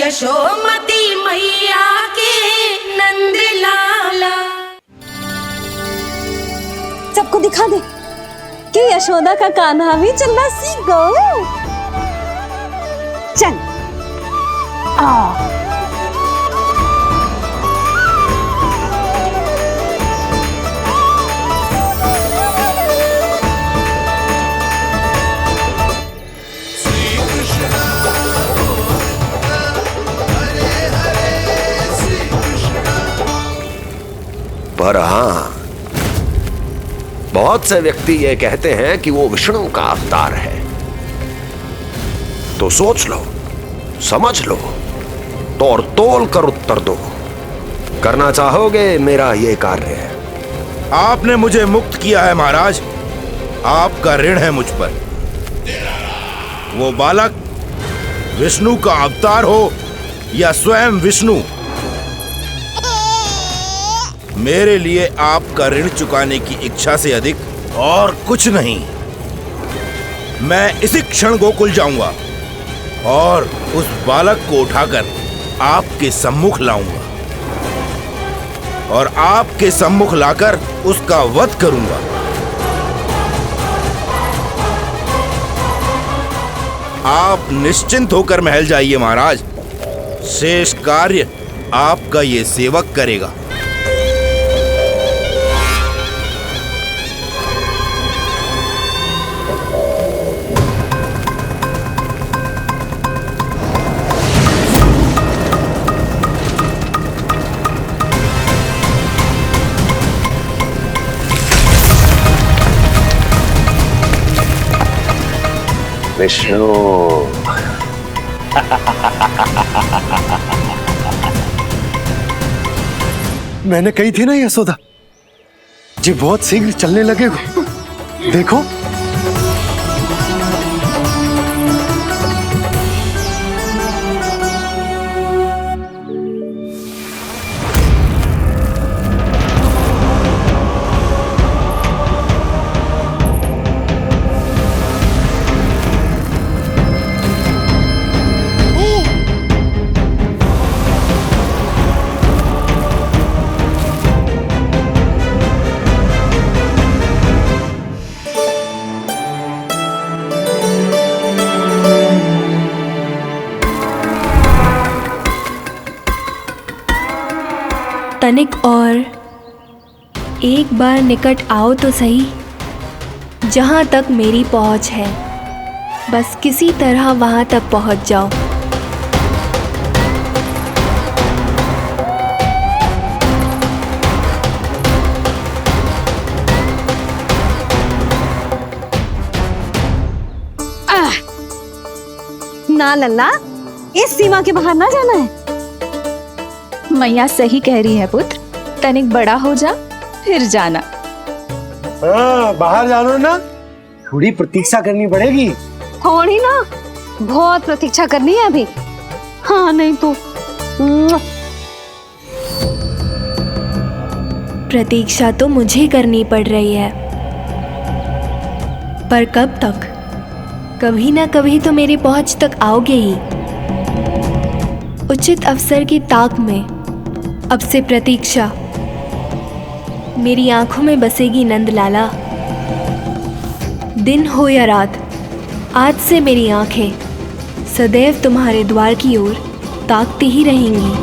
यशोमती मैया के नंद लाला। सबको दिखा दे कि यशोदा का कान्हा भी चलना सीख गो। चल आ पर हाँ, बहुत से व्यक्ति ये कहते हैं कि वो विष्णु का अवतार है। तो सोच लो, समझ लो, तोड़ तोल कर उत्तर दो। करना चाहोगे मेरा ये कार्य? आपने मुझे मुक्त किया है महाराज, आपका ऋण है मुझ पर। वो बालक विष्णु का अवतार हो या स्वयं विष्णु, मेरे लिए आपका ऋण चुकाने की इच्छा से अधिक और कुछ नहीं। मैं इसी क्षण गोकुल जाऊंगा और उस बालक को उठाकर आपके सम्मुख लाऊंगा और आपके सम्मुख लाकर उसका वध करूंगा। आप निश्चिंत होकर महल जाइए महाराज, शेष कार्य आपका ये सेवक करेगा। विष्णु मैंने कही थी ना यशोदा जी, बहुत शीघ्र चलने लगे हो। देखो तनिक और एक बार निकट आओ तो सही, जहाँ तक मेरी पहुँच है। बस किसी तरह वहाँ तक पहुँच जाओ। ना लल्ला, इस सीमा के बाहर ना जाना है। मैया सही कह रही है पुत्र, तनिक बड़ा हो जा फिर जाना। हाँ, बाहर जाना ना, थोड़ी प्रतीक्षा करनी पड़ेगी। थोड़ी ना, बहुत प्रतीक्षा करनी है अभी। हाँ नहीं तो प्रतीक्षा तो मुझे करनी पड़ रही है, पर कब तक? कभी ना कभी तो मेरी पहुंच तक आओगे ही। उचित अवसर की ताक में अब से प्रतीक्षा। मेरी आंखों में बसेगी नंदलाला। दिन हो या रात, आज से मेरी आंखें सदैव तुम्हारे द्वार की ओर ताकती ही रहेंगी।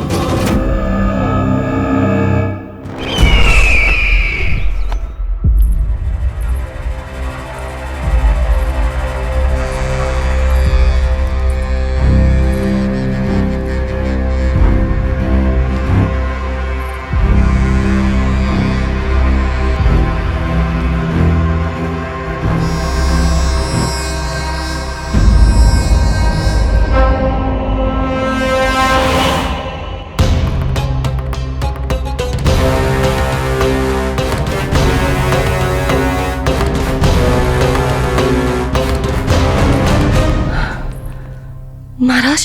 महाराज,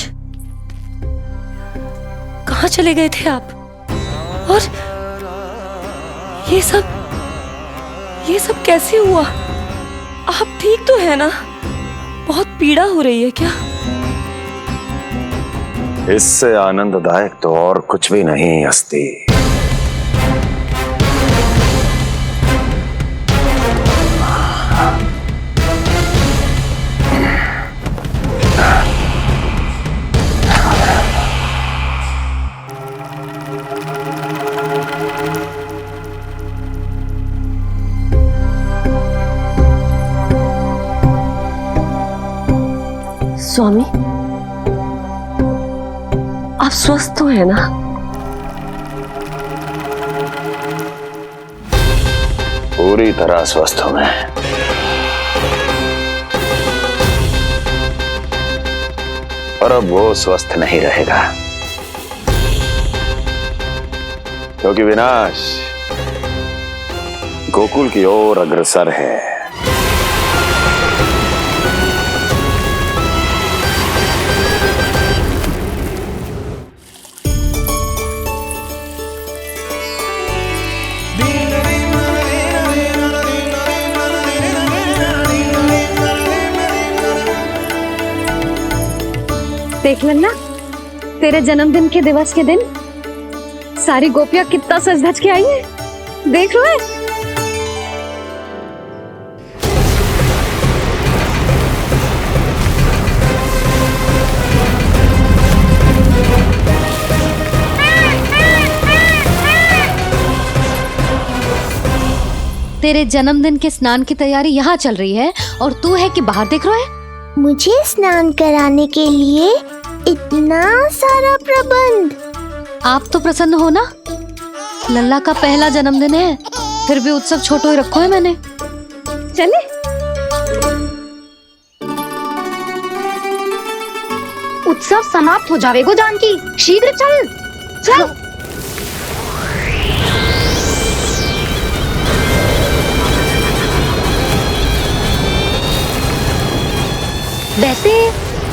कहाँ चले गए थे आप? और ये सब कैसे हुआ? आप ठीक तो है ना? बहुत पीड़ा हो रही है क्या? इससे आनंददायक तो और कुछ भी नहीं हस्ती। स्वामी, आप स्वस्थ तो है ना? पूरी तरह स्वस्थ हूं मैं। और अब वो स्वस्थ नहीं रहेगा, क्योंकि विनाश गोकुल की ओर अग्रसर है। देख लेना, तेरे जन्मदिन के दिवस के दिन सारी गोपियां कितना सज धज के आई है। देख लो है। तेरे जन्मदिन के स्नान की तैयारी यहाँ चल रही है और तू है कि बाहर देख रहा है। मुझे स्नान कराने के लिए इतना सारा प्रबंध। आप तो प्रसन्न हो ना? लल्ला का पहला जन्मदिन है, फिर भी उत्सव छोटो ही रखो है मैंने। चले उत्सव समाप्त हो जाएगा जानकी, शीघ्र चल चल। वैसे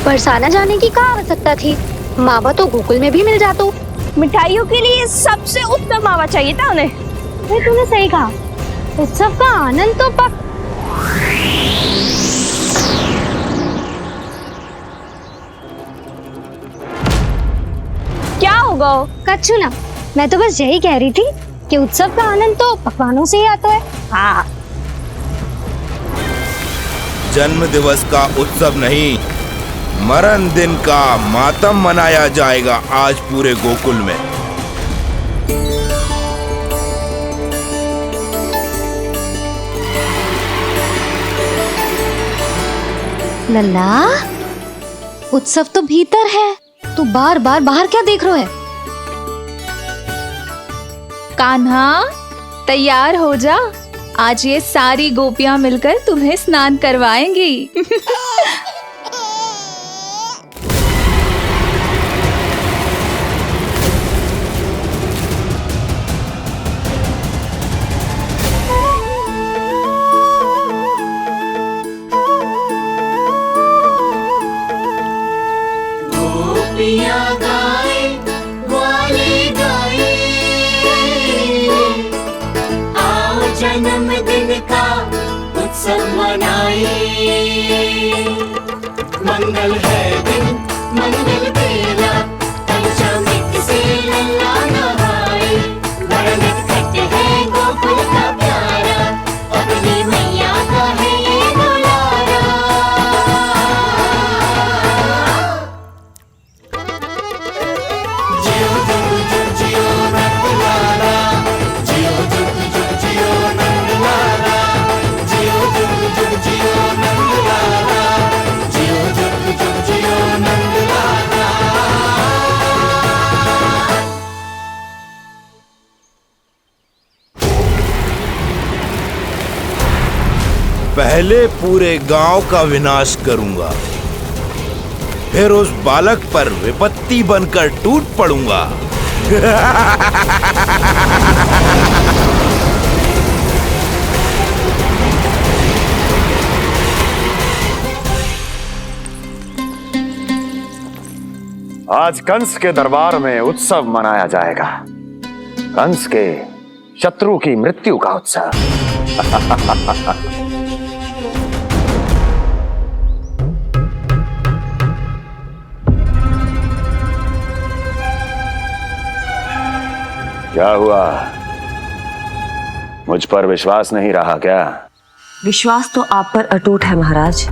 बरसाना जाने की क्या आवश्यकता थी? मावा तो गोकुल में भी मिल जातो। मिठाइयों के लिए सबसे उत्तम मावा चाहिए था उन्हें। तूने सही कहा, उत्सव का आनंद तो पक। क्या होगा? कच्छू ना, मैं तो बस यही कह रही थी कि उत्सव का आनंद तो पकवानों से ही आता है। हाँ, जन्म दिवस का उत्सव नहीं, मरण दिन का मातम मनाया जाएगा आज पूरे गोकुल में। लल्ला, उत्सव तो भीतर है, तू बार बार बाहर क्या देख रहा है? कान्हा, तैयार हो जा, आज ये सारी गोपियां मिलकर तुम्हें स्नान करवाएंगी। जन्मदिन का उत्सव मनाए, मंगल है दिन मंगल बेला, पंचमी से लल्ला नहाए, बड़ा नटखट है गोकुल का प्यारा, अपनी मैया का है ये दुलारा। जियो जुग जुग जियो नंदलाला, जियो जुग जुग जियो नंदलाला, जियो जुग जुग जियो नंदलाला, जियो जुग जुग जियो नंदलाला। पहले पूरे गांव का विनाश करूंगा, फिर उस बालक पर विपत्ति बनकर टूट पड़ूंगा। आज कंस के दरबार में उत्सव मनाया जाएगा, कंस के शत्रु की मृत्यु का उत्सव। क्या हुआ? मुझ पर विश्वास नहीं रहा क्या? विश्वास तो आप पर अटूट है महाराज,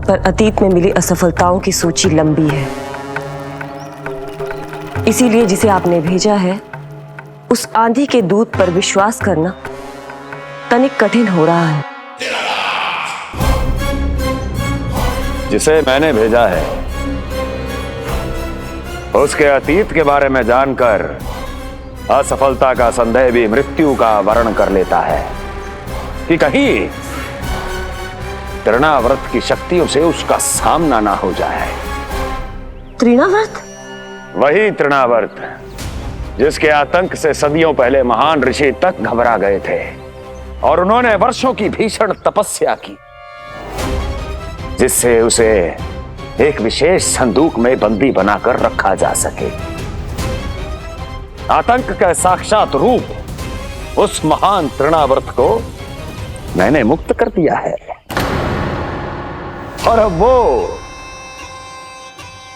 पर अतीत में मिली असफलताओं की सूची लंबी है। इसीलिए जिसे आपने भेजा है उस आंधी के दूत पर विश्वास करना तनिक कठिन हो रहा है। जिसे मैंने भेजा है उसके अतीत के बारे में जानकर असफलता का संदेह भी मृत्यु का वर्ण कर लेता है कि कहीं तृणाव्रत की शक्तियों से उसका सामना ना हो जाए। तृणाव्रत? वही तृणाव्रत जिसके आतंक से सदियों पहले महान ऋषि तक घबरा गए थे और उन्होंने वर्षों की भीषण तपस्या की, जिससे उसे एक विशेष संदूक में बंदी बनाकर रखा जा सके। आतंक का साक्षात रूप उस महान तृणाव्रत को मैंने मुक्त कर दिया है और अब वो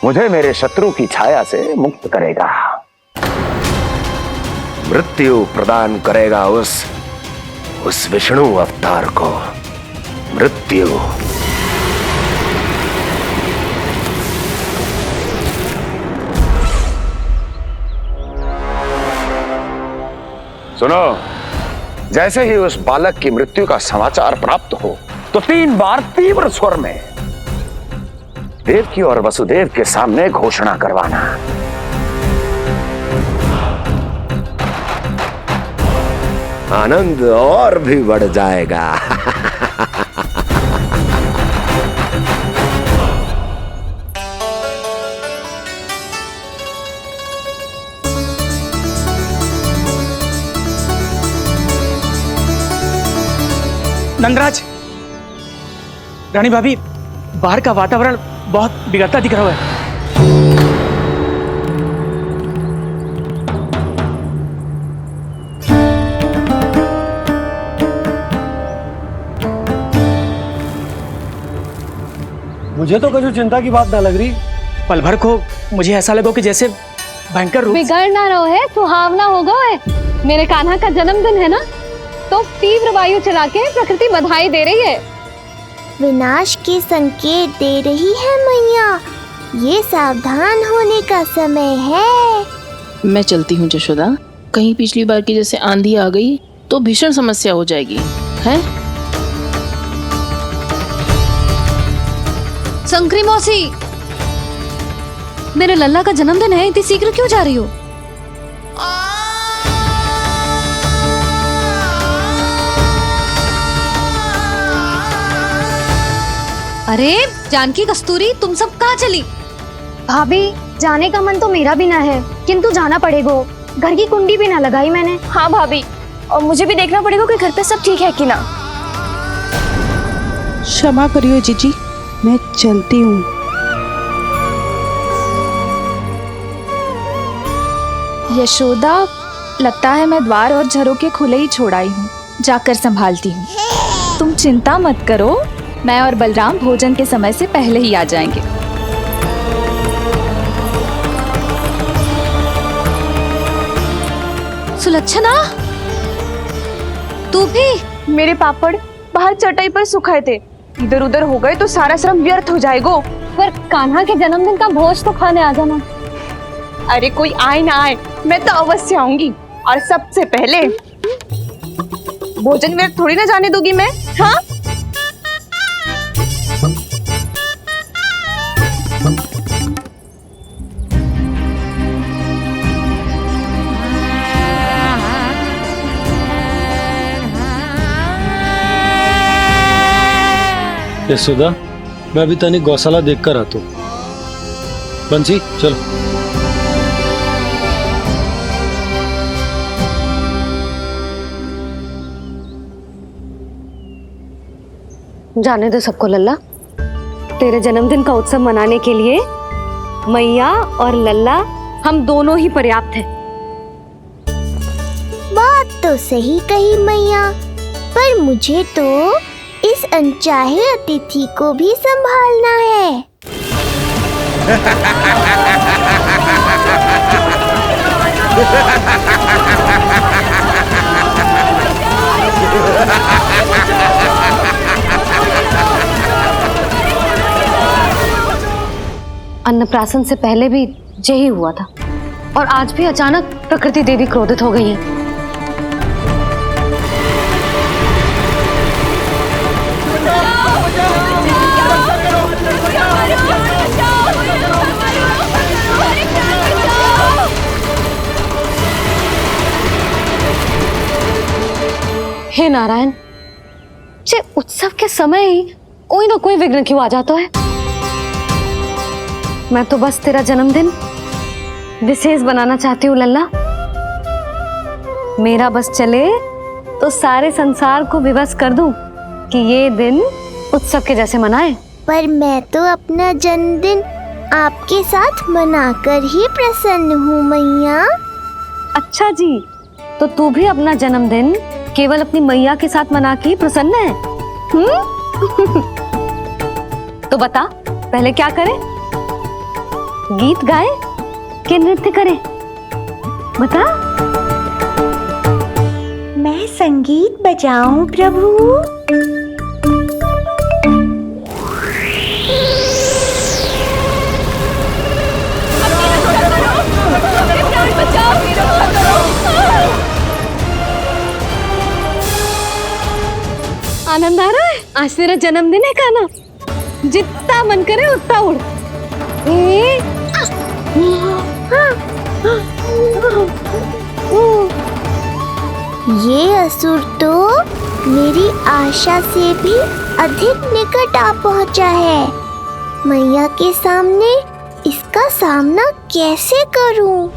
मुझे मेरे शत्रु की छाया से मुक्त करेगा, मृत्यु प्रदान करेगा उस विष्णु अवतार को मृत्यु। सुनो, जैसे ही उस बालक की मृत्यु का समाचार प्राप्त हो तो 3 बार तीव्र स्वर में देवकी और वसुदेव के सामने घोषणा करवाना। आनंद और भी बढ़ जाएगा। नंदराज, रानी भाभी, बाहर का वातावरण बहुत बिगड़ता दिख रहा है। मुझे तो कुछ चिंता की बात ना लग रही। पल भर को मुझे ऐसा लगो कि जैसे भयंकर रूप। बिगड़ ना रहो है, सुहावना होगा है। मेरे कान्हा का जन्मदिन है ना, तो तीव्र वायु चला के प्रकृति बधाई दे रही है। विनाश के संकेत दे रही है मैया, ये सावधान होने का समय है। मैं चलती हूँ जशोदा, कहीं पिछली बार की जैसे आंधी आ गई तो भीषण समस्या हो जाएगी, है? संक्री मौसी, मेरे लल्ला का जन्मदिन है, इतनी शीघ्र क्यों जा रही हो? अरे जानकी, कस्तूरी, तुम सब कहाँ चली? भाभी, जाने का मन तो मेरा भी ना है, किंतु जाना पड़ेगा। घर की कुंडी भी ना लगाई मैंने। हाँ भाभी, और मुझे भी देखना पड़ेगा कि घर पे सब ठीक है कि ना। क्षमा करियो जीजी, मैं चलती हूँ। यशोदा, लगता है मैं द्वार और झरोखे खुले ही छोड़ आई हूँ, जाकर संभालती हूँ। तुम चिंता मत करो, मैं और बलराम भोजन के समय से पहले ही आ जाएंगे। सुलक्षणा, तू भी? मेरे पापड़ बाहर चटाई पर सुखाए थे, इधर उधर हो गए तो सारा श्रम व्यर्थ हो जाएगा। पर कान्हा के जन्मदिन का भोज तो खाने आ जाना। अरे कोई आए ना आए, मैं तो अवश्य आऊंगी, और सबसे पहले भोजन व्यर्थ थोड़ी ना जाने दूंगी मैं। हाँ, यशोदा, मैं अभी तनिक गौशाला देख कर आता हूँ। बंसी, चलो। जाने दो सबको लल्ला, तेरे जन्मदिन का उत्सव मनाने के लिए मैया और लल्ला हम दोनों ही पर्याप्त हैं। बात तो सही कही मैया, पर मुझे तो इस अनचाहे अतिथि को भी संभालना है। अन्नप्राशन से पहले भी यही हुआ था और आज भी अचानक प्रकृति देवी क्रोधित हो गई है। हे नारायण, जे उत्सव के समय ही कोई ना कोई विघ्न क्यों आ जाता है। मैं तो बस तेरा जन्मदिन विशेष बनाना चाहती हूँ लल्ला। मेरा बस चले तो सारे संसार को विवश कर दूं कि ये दिन उत्सव के जैसे मनाए। पर मैं तो अपना जन्मदिन आपके साथ मनाकर ही प्रसन्न हूँ मैया। अच्छा जी, तो तू भी अपना जन्मदिन केवल अपनी मैया के साथ मना के ही प्रसन्न है? तो बता, पहले क्या करें? गीत गाए कि नृत्य करें? बता। मैं संगीत बजाऊं प्रभु? आनंद आ रहा है? आज तेरा जन्मदिन है कान्हा, जितना मन करे उतना उड़। ये असुर तो मेरी आशा से भी अधिक निकट आ पहुंचा है। मैया के सामने इसका सामना कैसे करूं?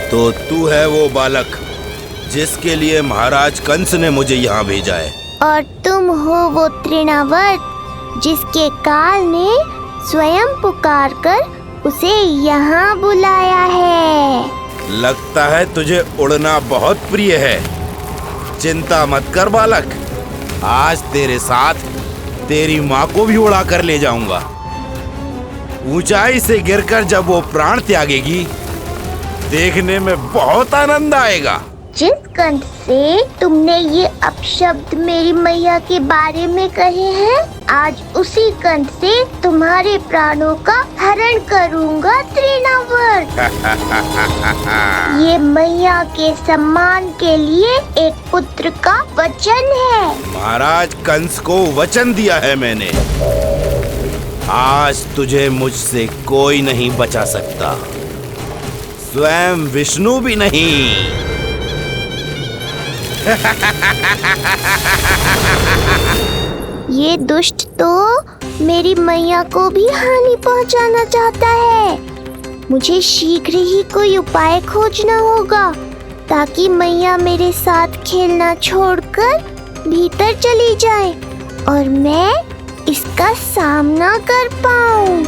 तो तू है वो बालक जिसके लिए महाराज कंस ने मुझे यहाँ भेजा है। और तुम हो वो तृणावर्त जिसके काल ने स्वयं पुकार कर उसे यहाँ बुलाया है। लगता है तुझे उड़ना बहुत प्रिय है। चिंता मत कर बालक, आज तेरे साथ तेरी माँ को भी उड़ा कर ले जाऊंगा। ऊंचाई से गिरकर जब वो प्राण त्यागेगी, देखने में बहुत आनंद आएगा। जिस कंठ से तुमने ये अपशब्द मेरी मैया के बारे में कहे हैं, आज उसी कंठ से तुम्हारे प्राणों का हरण करूंगा तृणावर्त। ये मैया के सम्मान के लिए एक पुत्र का वचन है। महाराज कंस को वचन दिया है मैंने। आज तुझे मुझसे कोई नहीं बचा सकता, स्वयं विष्णु भी नहीं। ये दुष्ट तो मेरी मैया को भी हानि पहुंचाना चाहता है। मुझे शीघ्र ही कोई उपाय खोजना होगा ताकि मैया मेरे साथ खेलना छोड़कर भीतर चली जाए और मैं इसका सामना कर पाऊं।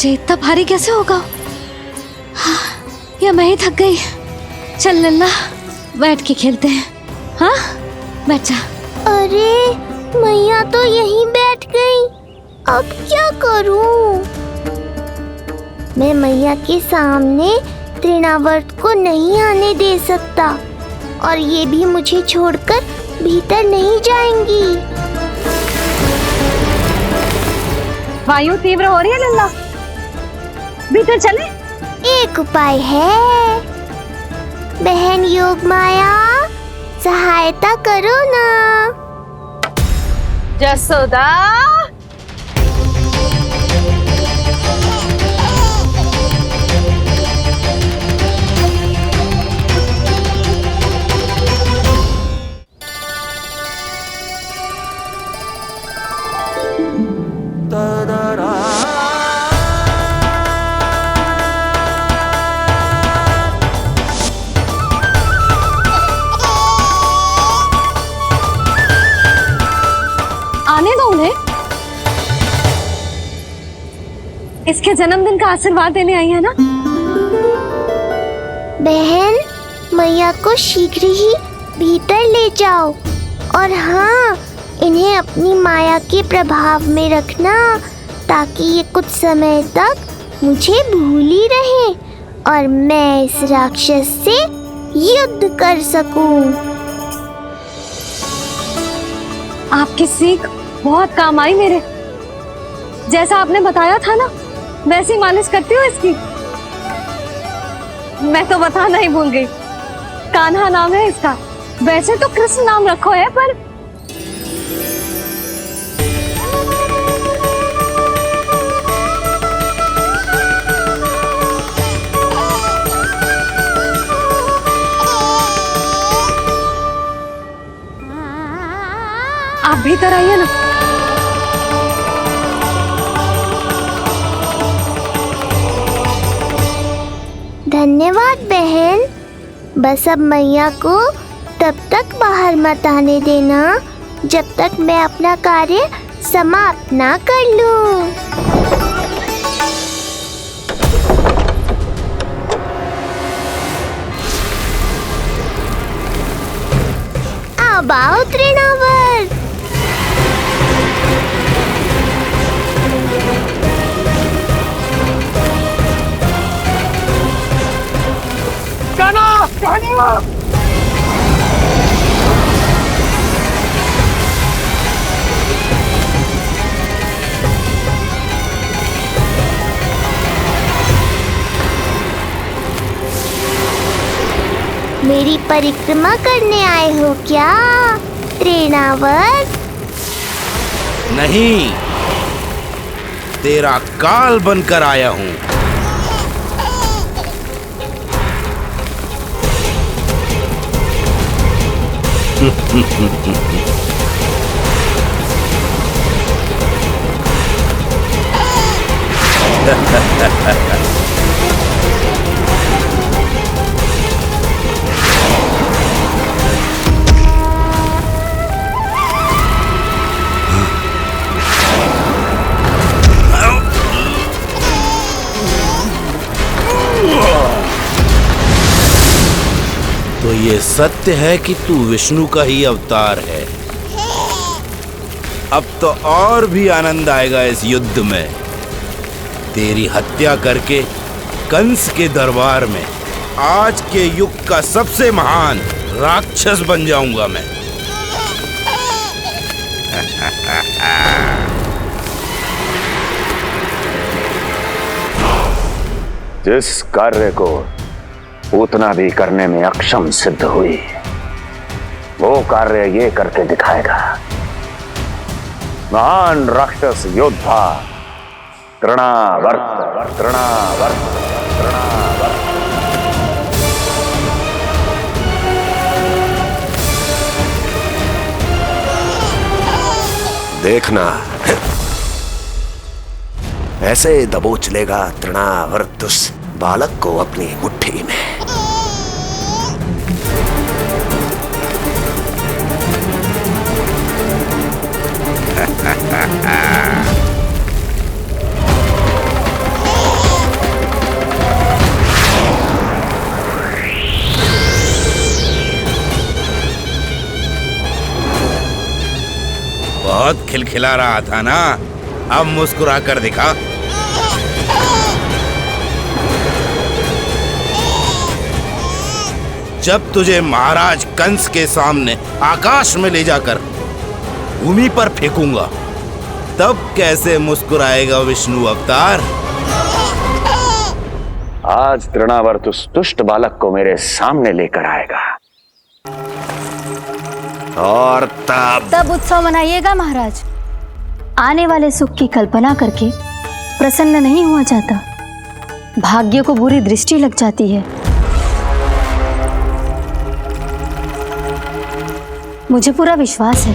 इतना भारी कैसे होगा? या मैं ही थक गई? चल लल्ला, बैठ के खेलते हैं। हाँ, बैठ जा। अरे मैया तो यहीं बैठ गई, अब क्या करूं? मैं मैया के सामने तृणावर्त को नहीं आने दे सकता और ये भी मुझे छोड़कर भीतर नहीं जाएंगी। वायु तीव्र हो रही है लल्ला, भीतर चले। एक उपाय है, बहन योग माया, सहायता करो ना। जसोदा, आने दो उन्हें। इसके जन्मदिन का आशीर्वाद देने आई है ना। बहन, मैया को शीघ्र ही भीतर ले जाओ और हाँ, इन्हें अपनी माया के प्रभाव में रखना ताकि ये कुछ समय तक मुझे भूली रहे और मैं इस राक्षस से युद्ध कर सकूं। आपकी सीख बहुत काम आई मेरे। जैसा आपने बताया था ना, वैसी मालिश करती हूँ इसकी। मैं तो बताना ही भूल गई, कान्हा नाम है इसका। वैसे तो कृष्ण नाम रखो है, पर आप भीतर आइए ना। धन्यवाद बहन। बस अब मैया को तब तक बाहर मत आने देना जब तक मैं अपना कार्य समाप्त ना कर लूं। अब आओ तृणावर्त। मेरी परिक्रमा करने आए हो क्या तृणावर्त? नहीं, तेरा काल बनकर आया हूँ। तो ये सत्य है कि तू विष्णु का ही अवतार है। अब तो और भी आनंद आएगा इस युद्ध में। तेरी हत्या करके कंस के दरबार में आज के युग का सबसे महान राक्षस बन जाऊंगा मैं। जिस कार्य को उतना भी करने में अक्षम सिद्ध हुई, वो कार्य ये करके दिखाएगा। महान राक्षस योद्धा तृणावर्त, तृणावर्त, तृणावर्त। देखना, ऐसे दबोच लेगा तृणावर्त उस बालक को अपनी मुट्ठी में। बहुत खिलखिला रहा था ना, अब मुस्कुरा कर दिखा। जब तुझे महाराज कंस के सामने आकाश में ले जाकर भूमि पर फेंकूंगा, तब कैसे मुस्कुराएगा विष्णु अवतार? आज तृणावर्त उस दुष्ट बालक को मेरे सामने लेकर आएगा और तब उत्सव मनाइएगा महाराज। आने वाले सुख की कल्पना करके प्रसन्न नहीं हुआ जाता, भाग्य को बुरी दृष्टि लग जाती है। मुझे पूरा विश्वास है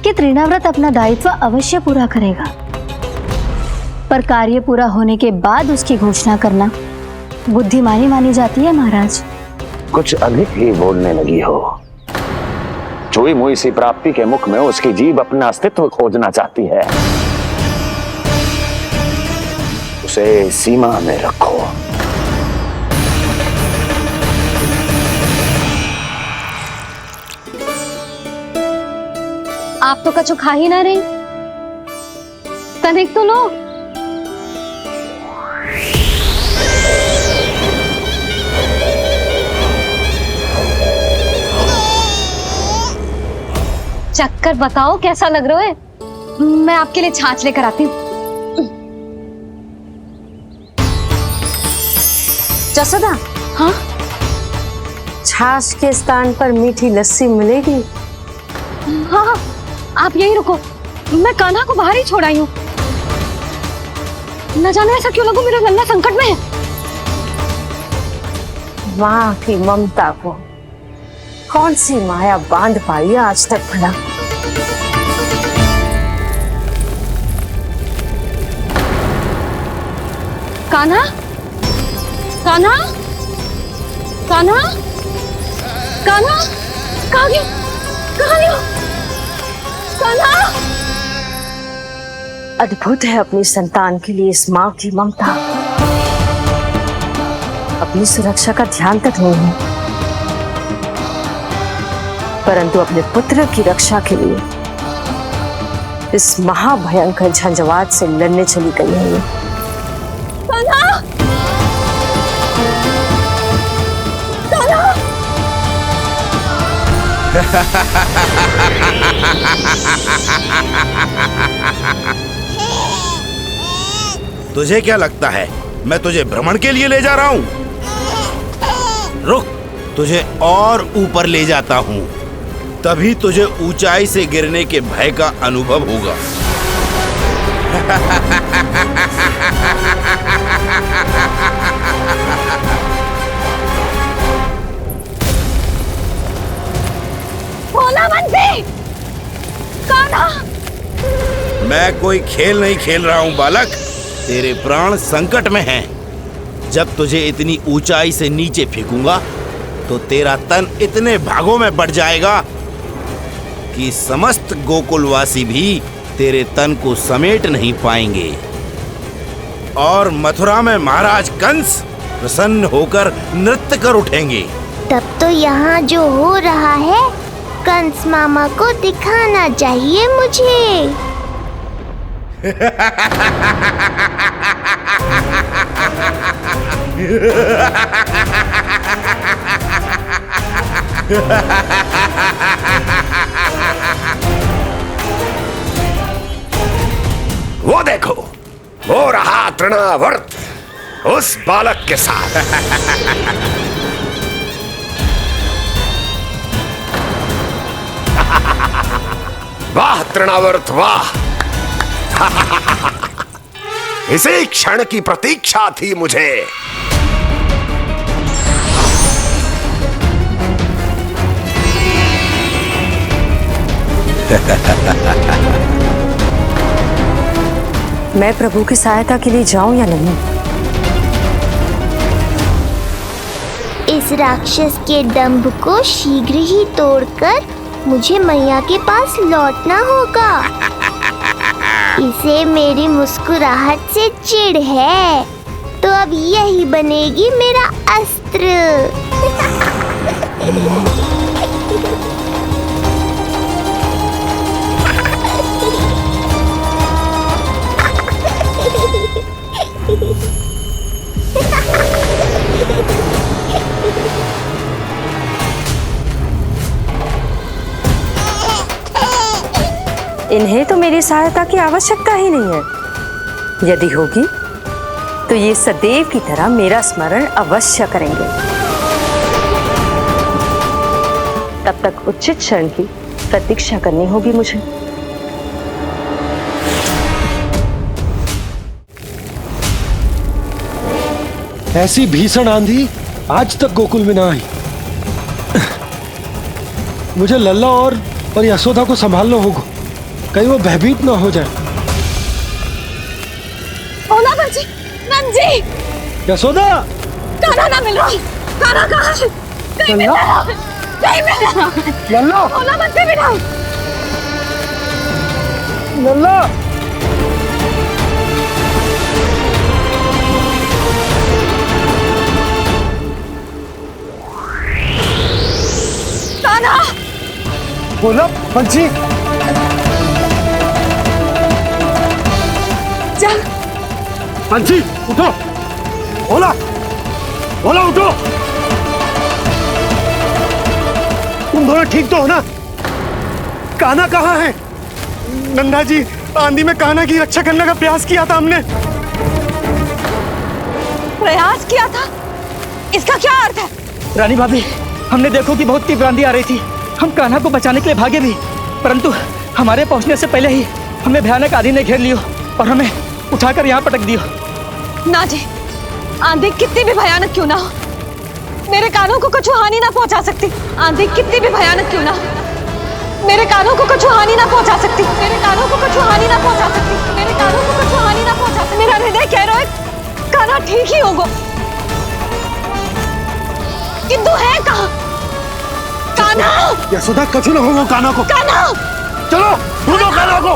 कि तृणाव्रत अपना दायित्व अवश्य पूरा करेगा, पर कार्य पूरा होने के बाद उसकी घोषणा करना बुद्धिमानी मानी जाती है महाराज। कुछ अधिक ही बोलने लगी हो। चुई मुई सी प्राप्ति के मुख में उसकी जीभ अपना अस्तित्व खोजना चाहती है। उसे सीमा में रखो। आप तो कछु खा ही ना रही, तनिक तो लो। चक्कर बताओ कैसा लग रहा है? मैं आपके लिए छाछ लेकर आती हूँ। जसोदा, हाँ, छाछ के स्थान पर मीठी लस्सी मिलेगी। हाँ हाँ, आप यही रुको, मैं कान्हा को बाहर ही छोड़ आई हूँ। न जाने ऐसा क्यों लगो मेरा लल्ला संकट में है। माँ की ममता को कौन सी माया बांध पाई है आज तक भला? कान्हा, कान्हा, कान्हा, कान्हा, कहाँ गया? कहाँ गया? कान्हा! अद्भुत है अपनी संतान के लिए इस माँ की ममता। अपनी सुरक्षा का ध्यान तक नहीं है, परंतु अपने पुत्र की रक्षा के लिए इस महाभयंकर झंझावात से लड़ने चली गई है ये। कान्हा! कान्हा! तुझे क्या लगता है मैं तुझे भ्रमण के लिए ले जा रहा हूं? रुक, तुझे और ऊपर ले जाता हूं, तभी तुझे ऊंचाई से गिरने के भय का अनुभव होगा। भोला बंसी! कान्हा! मैं कोई खेल नहीं खेल रहा हूं बालक, तेरे प्राण संकट में हैं। जब तुझे इतनी ऊंचाई से नीचे फेंकूंगा तो तेरा तन इतने भागों में बढ़ जाएगा कि समस्त गोकुलवासी भी तेरे तन को समेट नहीं पाएंगे और मथुरा में महाराज कंस प्रसन्न होकर नृत्य कर उठेंगे। तब तो यहाँ जो हो रहा है कंस मामा को दिखाना चाहिए मुझे। वो देखो, वो रहा तृणावर्त उस बालक के साथ। वाह तृणावर्त वाह! इसी क्षण की प्रतीक्षा थी मुझे। मैं प्रभु की सहायता के लिए जाऊं या नहीं? इस राक्षस के दंभ को शीघ्र ही तोड़कर मुझे मैया के पास लौटना होगा। इसे मेरी मुस्कुराहट से चिढ़ है, तो अब यही बनेगी मेरा अस्त्र। इन्हें तो मेरी सहायता की आवश्यकता ही नहीं है। यदि होगी तो ये सदैव की तरह मेरा स्मरण अवश्य करेंगे। तब तक उचित क्षण की प्रतीक्षा करनी होगी मुझे। ऐसी भीषण आंधी आज तक गोकुल में ना आई। मुझे लल्ला और यशोदा को संभालना होगा, कहीं वो भयभीत ना हो जाए। ओला बंजी, नंजी, यशोदा, कान्हा ना मिल रहा। कान्हा कहाँ है? कहीं मिल रहा, कहीं मिल रहा। लल्ला, ओला बंजी मिला। लल्ला, कान्हा, बोला बंसी। चल बंसी, उठो। ओला, ओला उठो। तुम दोनों ठीक तो हो ना? कान्हा कहाँ है? नंदा जी, आंधी में कान्हा की रक्षा करने का प्रयास किया था हमने। प्रयास किया था? इसका क्या अर्थ है? रानी भाभी, हमने देखो कि बहुत तीव्र आंधी आ रही थी। हम कान्हा को बचाने के लिए भागे भी, परंतु हमारे पहुंचने से पहले ही हमें भयानक आंधी ने घेर लियो और हमें उठाकर यहाँ पटक दियो। ना जी, आंधी कितनी भी भयानक क्यों ना हो, मेरे कानों को कुछ हानि ना पहुंचा सकती। आंधी कितनी भी भयानक क्यों ना हो, मेरे कानों को कुछ हानि ना पहुंचा सकती। मेरे कानों को कुछ हानि ना पहुंचा सकती। मेरे कानों को कुछ हानि ना पहुंचा सकती। मेरा हृदय कह रहा है कान्हा ठीक ही होगा, किंतु है कहाँ? कान्हा! यशोदा, कछु ना होगा कान्हा को। कान्हा! चलो ढूंढो कान्हा को।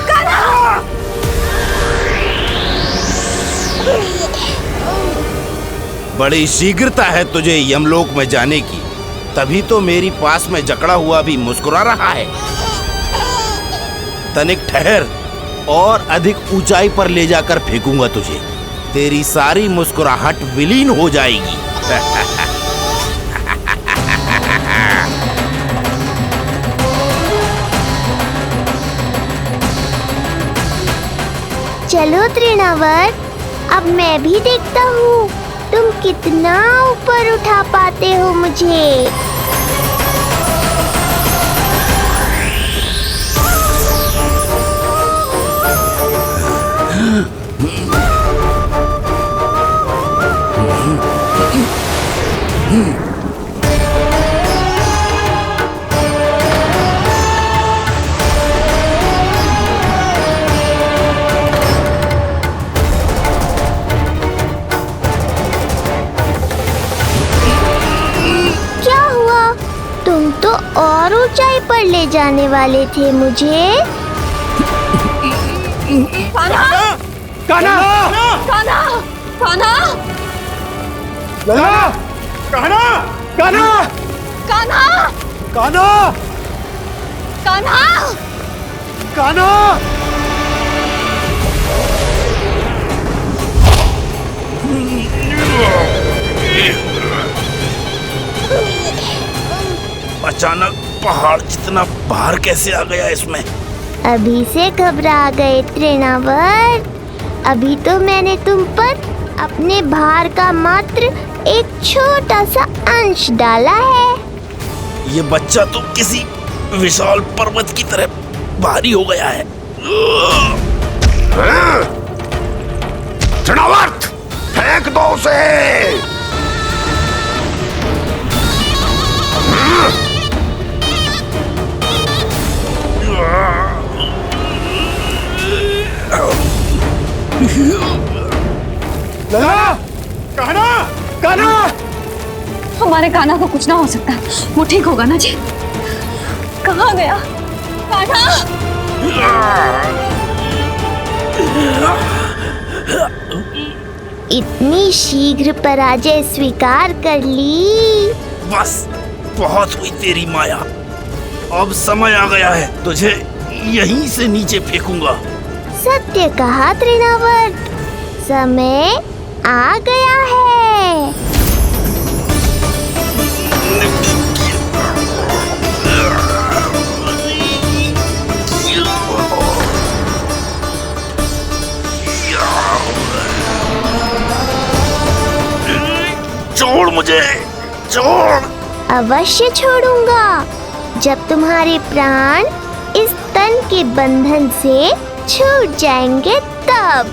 कान्हा! बड़ी शीघ्रता है तुझे यमलोक में जाने की, तभी तो मेरी पास में जकड़ा हुआ भी मुस्कुरा रहा है। तनिक ठहर, और अधिक ऊंचाई पर ले जाकर फेंकूंगा तुझे। तेरी सारी मुस्कुराहट विलीन हो जाएगी। चलो तृणावर्त, अब मैं भी देखता हूँ तुम कितना ऊपर उठा पाते हो मुझे। क्या हुआ? तुम तो और ऊंचाई पर ले जाने वाले थे मुझे। कान्हा! कान्हा! कान्हा! कान्हा! लल्ला! कान्हा! कान्हा! कान्हा! कान्हा! कान्हा! कान्हा! अचानक पहाड़ जितना भार कैसे आ गया इसमें? अभी से घबरा गए तृणावर्त। अभी तो मैंने तुम पर अपने भार का मात्र एक छोटा सा अंश डाला है। ये बच्चा तो किसी विशाल पर्वत की तरह भारी हो गया है। तृणावर्त, फेंक दो उसे। लल्ला! कान्हा! कान्हा! हमारे कान्हा को कुछ ना हो सकता, वो ठीक होगा ना जी। कहाँ गया कान्हा? इतनी शीघ्र पराजय स्वीकार कर ली। बस बहुत हुई तेरी माया। अब समय आ गया है, तुझे यहीं से नीचे फेंकूंगा। सत्य कहा तृणावर्त, समय आ गया है। मुझे, छोड़। अवश्य छोड़ूंगा जब तुम्हारे प्राण इस तन के बंधन से छूट जाएंगे तब।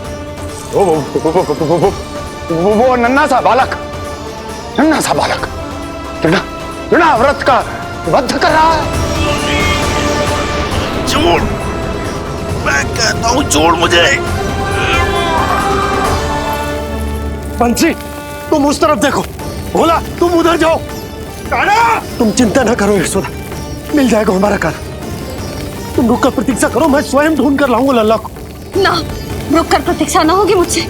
वो नन्हा सा बालक तृणाव्रत का वध कर रहा है। छोड़, मैं कहता हूँ छोड़ मुझे। बंसी, तुम उस तरफ देखो। भोला, तुम उधर जाओ। कान्हा, तुम चिंता ना करो यशोदा, मिल जाएगा हमारा कान्हा। तुम रुक कर प्रतीक्षा करो, मैं स्वयं ढूंढ कर लाऊंगा लल्ला को। ना, रुक कर प्रतीक्षा ना होगी मुझसे।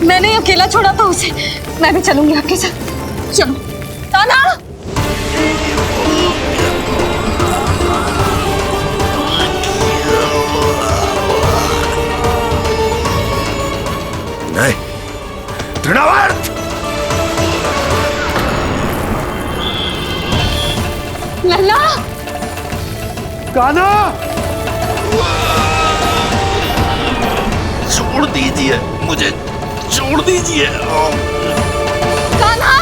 मैंने अकेला छोड़ा था उसे, मैं भी चलूंगी आपके साथ। चलो कान्हा। नहीं, तृणावर्त! लल्ला! कान्हा! छोड़ दीजिए मुझे, छोड़ दीजिए। कान्हा!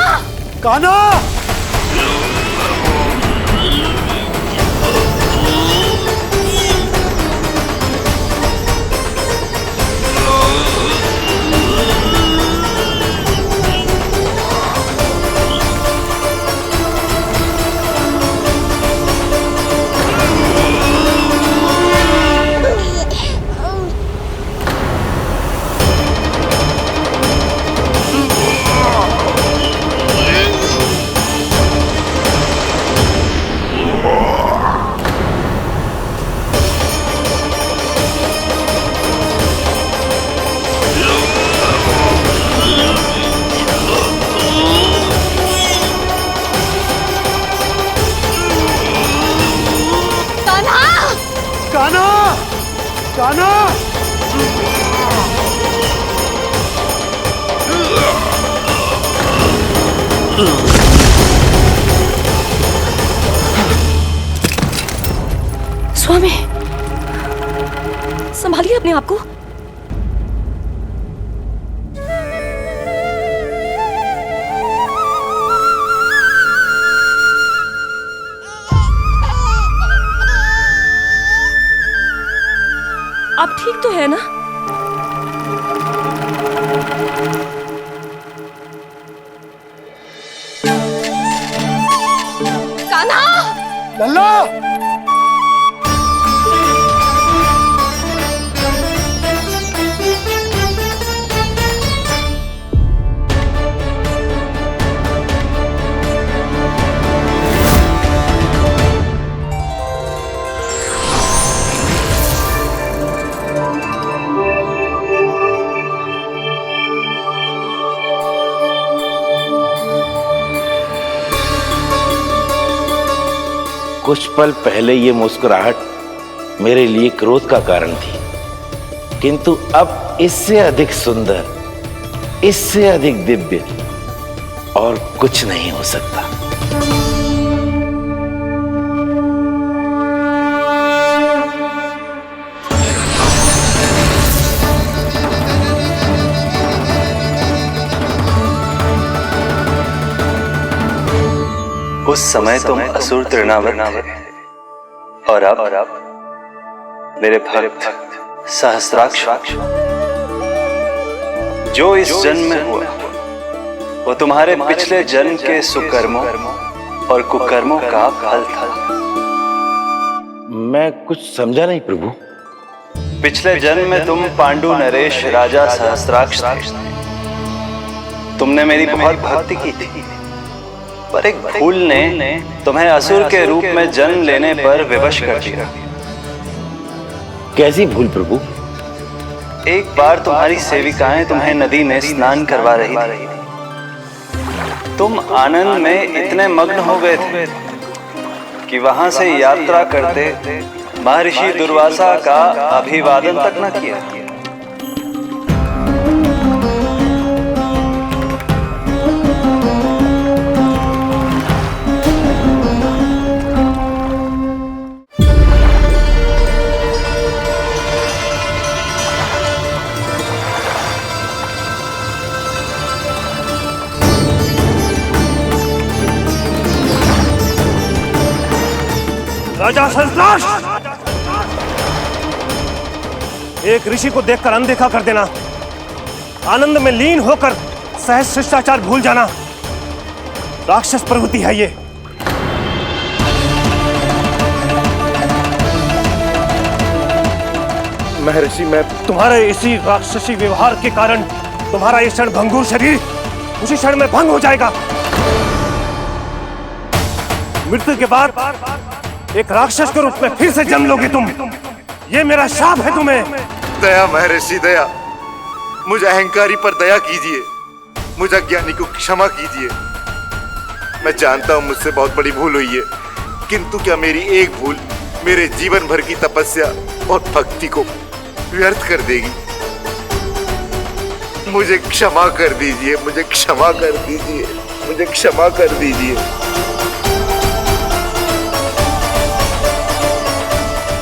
कान्हा! स्वामी, संभालिए अपने आप को। आप ठीक तो है ना? कान्हा! लल्ला! कुछ पल पहले ये मुस्कुराहट मेरे लिए क्रोध का कारण थी, किंतु अब इससे अधिक सुंदर, इससे अधिक दिव्य और कुछ नहीं हो सकता। उस समय तुम असुर तृणावर्त थे और अब मेरे भक्त सहस्राक्ष। जो इस जन्म में हुआ वो तुम्हारे पिछले जन्म के सुकर्मों और कुकर्मों का फल था। मैं कुछ समझा नहीं प्रभु। पिछले जन्म में तुम पांडु नरेश राजा सहस्राक्ष थे। तुमने मेरी बहुत भक्ति की थी, पर एक भूल ने तुम्हें असुर के रूप में जन्म लेने पर विवश कर दिया। कैसी भूल प्रभु? एक बार तुम्हारी सेविकाएं तुम्हें नदी में स्नान करवा रही थी। तुम आनंद में इतने मग्न हो गए थे कि वहां से यात्रा करते महर्षि दुर्वासा का अभिवादन तक न किया। राजा सरताज, एक ऋषि को देखकर अनदेखा कर देना, आनंद में लीन होकर सहज शिष्टाचार भूल जाना, राक्षस प्रवृत्ति है ये। महर्षि, मैं तुम्हारे इसी राक्षसी व्यवहार के कारण तुम्हारा ये क्षण भंगुर शरीर उसी क्षण में भंग हो जाएगा। मृत्यु के बाद एक राक्षस के रूप में फिर से जन्म लोगे तुम। ये मेरा शाप है तुम्हें। दया महर्षि, दया, मुझे अहंकारी पर दया कीजिए, मुझे अज्ञानी को क्षमा कीजिए। मैं जानता हूं मुझसे बहुत बड़ी भूल हुई है, किंतु क्या मेरी एक भूल मेरे जीवन भर की तपस्या और भक्ति को व्यर्थ कर देगी? मुझे क्षमा कर दीजिए, मुझे क्षमा कर दीजिए, मुझे क्षमा कर दीजिए।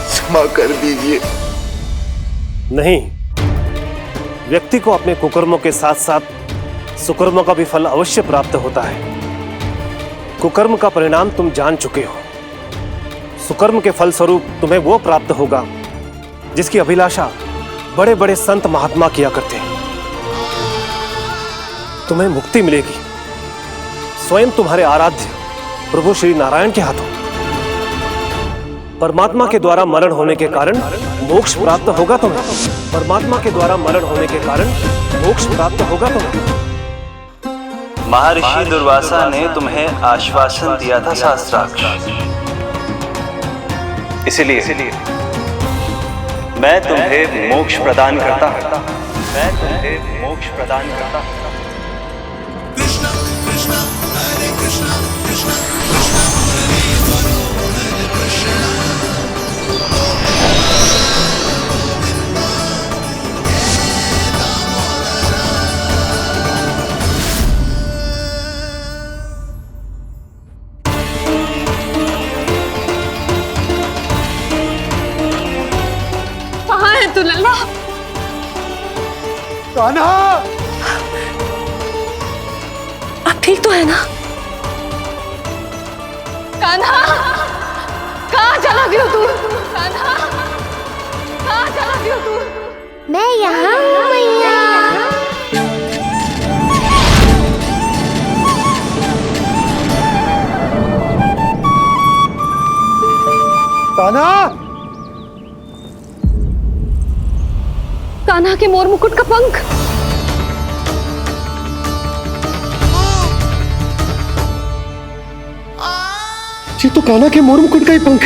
क्षमा कर दीजिए। नहीं, व्यक्ति को अपने कुकर्मों के साथ साथ सुकर्मों का भी फल अवश्य प्राप्त होता है। कुकर्म का परिणाम तुम जान चुके हो। सुकर्म के फल स्वरूप तुम्हें वो प्राप्त होगा जिसकी अभिलाषा बड़े बड़े संत महात्मा किया करते हैं। तुम्हें मुक्ति मिलेगी स्वयं तुम्हारे आराध्य प्रभु श्री नारायण के हाथों। परमात्मा के द्वारा मरण होने के कारण मोक्ष प्राप्त होगा तुम्हें। परमात्मा के द्वारा मरण होने के कारण मोक्ष प्राप्त होगा तुम्हें। महर्षि दुर्वासा ने तुम्हें आश्वासन दिया था शास्त्राक्ष, इसलिए मैं तुम्हें मोक्ष प्रदान करता हूं। मैं तुम्हें मोक्ष प्रदान करता हूं। कृष्ण कृष्ण हरे कृष्ण कृष्ण कृष्ण हरे हरे कृष्ण। कहाँ है तू लल्ला? कान्हा, आप ठीक तो है ना? कान्हा, कहाँ चला गया तू? कान्हा, कहाँ चला गया तू? मैं यहाँ हूँ मैया। कान्हा, कान्हा के मोर मुकुट का पंख। ये तो कान्हा के मोर मुकुट का ही पंख।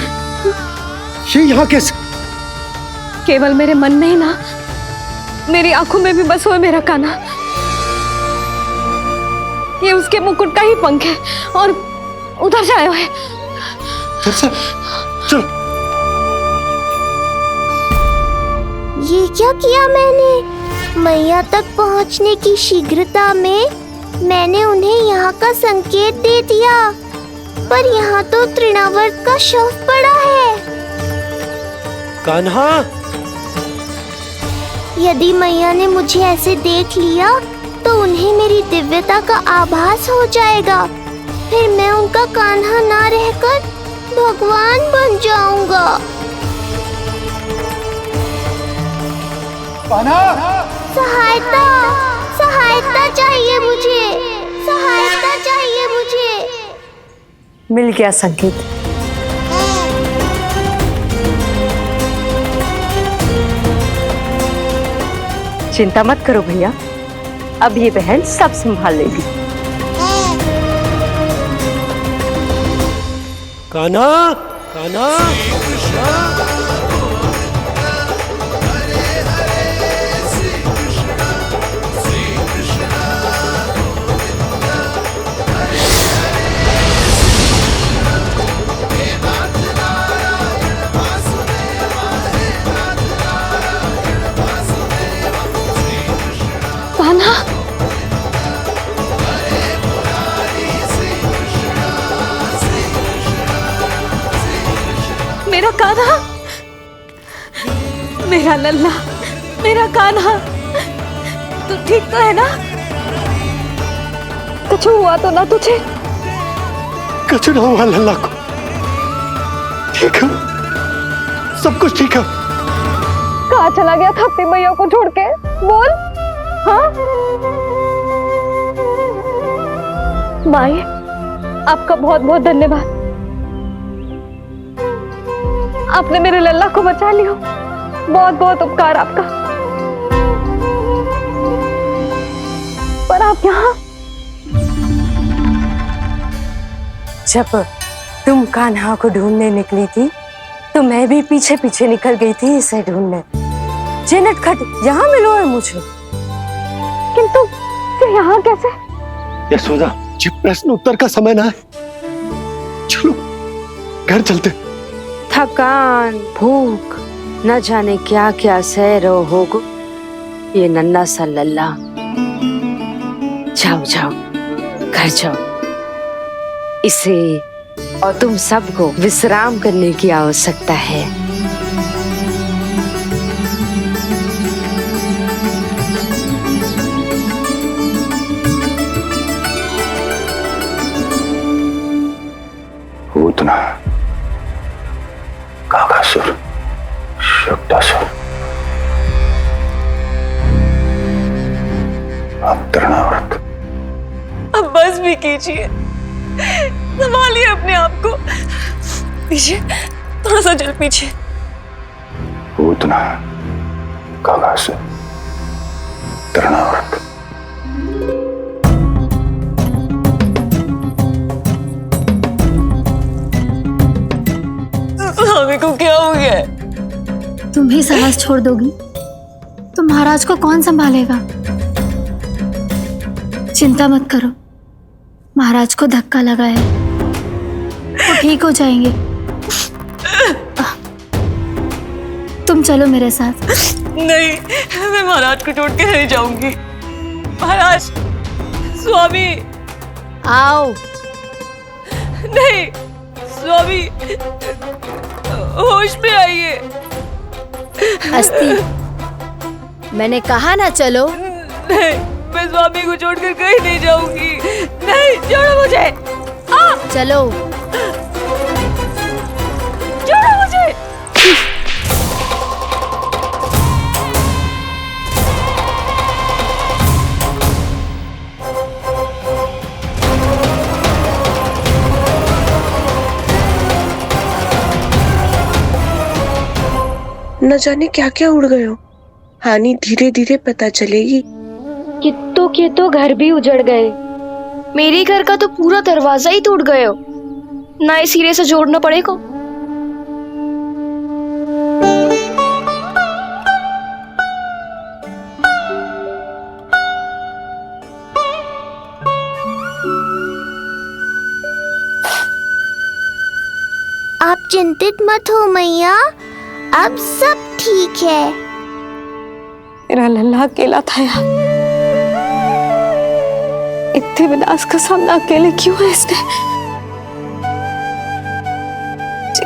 ये यहाँ कैसे? केवल मेरे मन में ही ना, मेरी आंखों में भी बस हुए मेरा कान्हा। ये उसके मुकुट का ही पंख है और उधर से आया है। चलो। ये क्या किया मैंने? मैया तक पहुंचने की शीघ्रता में मैंने उन्हें यहाँ का संकेत दे दिया, पर यहाँ तो तृणावर्त का शव पड़ा है। कान्हा, यदि मैया ने मुझे ऐसे देख लिया तो उन्हें मेरी दिव्यता का आभास हो जाएगा। फिर मैं उनका कान्हा ना रहकर भगवान बन जाऊंगा। सहायता, सहायता चाहिए मुझे, सहायता चाहिए मुझे। मिल गया संकेत। चिंता मत करो भैया, अब ये बहन सब संभाल लेगी। कान्हा, कान्हा, कान्हा, मेरा कान्हा, मेरा लल्ला, मेरा कान्हा, तू ठीक तो है ना? कुछ हुआ तो ना तुझे? कुछ ना हुआ लल्ला को। ठीक है, सब कुछ ठीक है। कहाँ चला गया था अपनी मैया को छोड़ के? बोल। हाँ माई, आपका बहुत बहुत धन्यवाद। आपने मेरे लल्ला को बचा लिया, बहुत बहुत उपकार आपका। पर आप यहाँ? जब तुम कान्हा को ढूंढने निकली थी तो मैं भी पीछे पीछे निकल गई थी इसे ढूंढने। जे नटखट, यहाँ मिलो है मुझे। किंतु फिर यहाँ कैसे? यशोदा, जी प्रश्न उत्तर का समय ना है, चलो घर चलते। थकान, भूख, न जाने क्या क्या सह रहो होगो ये नन्ना सा लल्ला। जाओ जाओ, घर जाओ। इसे और तुम सबको विश्राम करने की आवश्यकता है। पूतना, काकासुर, शुक्तासुर, अब तृणावर्त। अब बस भी कीजिए, संभालिए अपने आप को। पीछे, थोड़ा सा जल पीछे। पूतना, काकासुर, तृणावर्त। स्वामी को क्या हो गया? तुम ही साहस छोड़ दोगी तो महाराज को कौन संभालेगा? चिंता मत करो, महाराज को धक्का लगा है, वो ठीक हो जाएंगे। तुम चलो मेरे साथ। नहीं, मैं महाराज को छोड़ के नहीं जाऊंगी। महाराज, स्वामी, आओ। नहीं स्वामी, होश में आइए। अस्ति, मैंने कहा ना चलो। नहीं, मैं स्वामी को छोड़कर कहीं नहीं जाऊंगी। नहीं, छोड़ो मुझे। चलो, छोड़ो मुझे। न जाने क्या क्या उड़ गए हो। हानि धीरे धीरे पता चलेगी। कित्तों के तो घर भी उजड़ गए। मेरे घर का तो पूरा दरवाजा ही टूट गए हो। नए सिरे से जोड़ना पड़ेगा। आप चिंतित मत हो मैया, अब सब ठीक है। मेरा लल्ला अकेला था यार। इतने विनाश का सामना अकेले क्यों है इसने?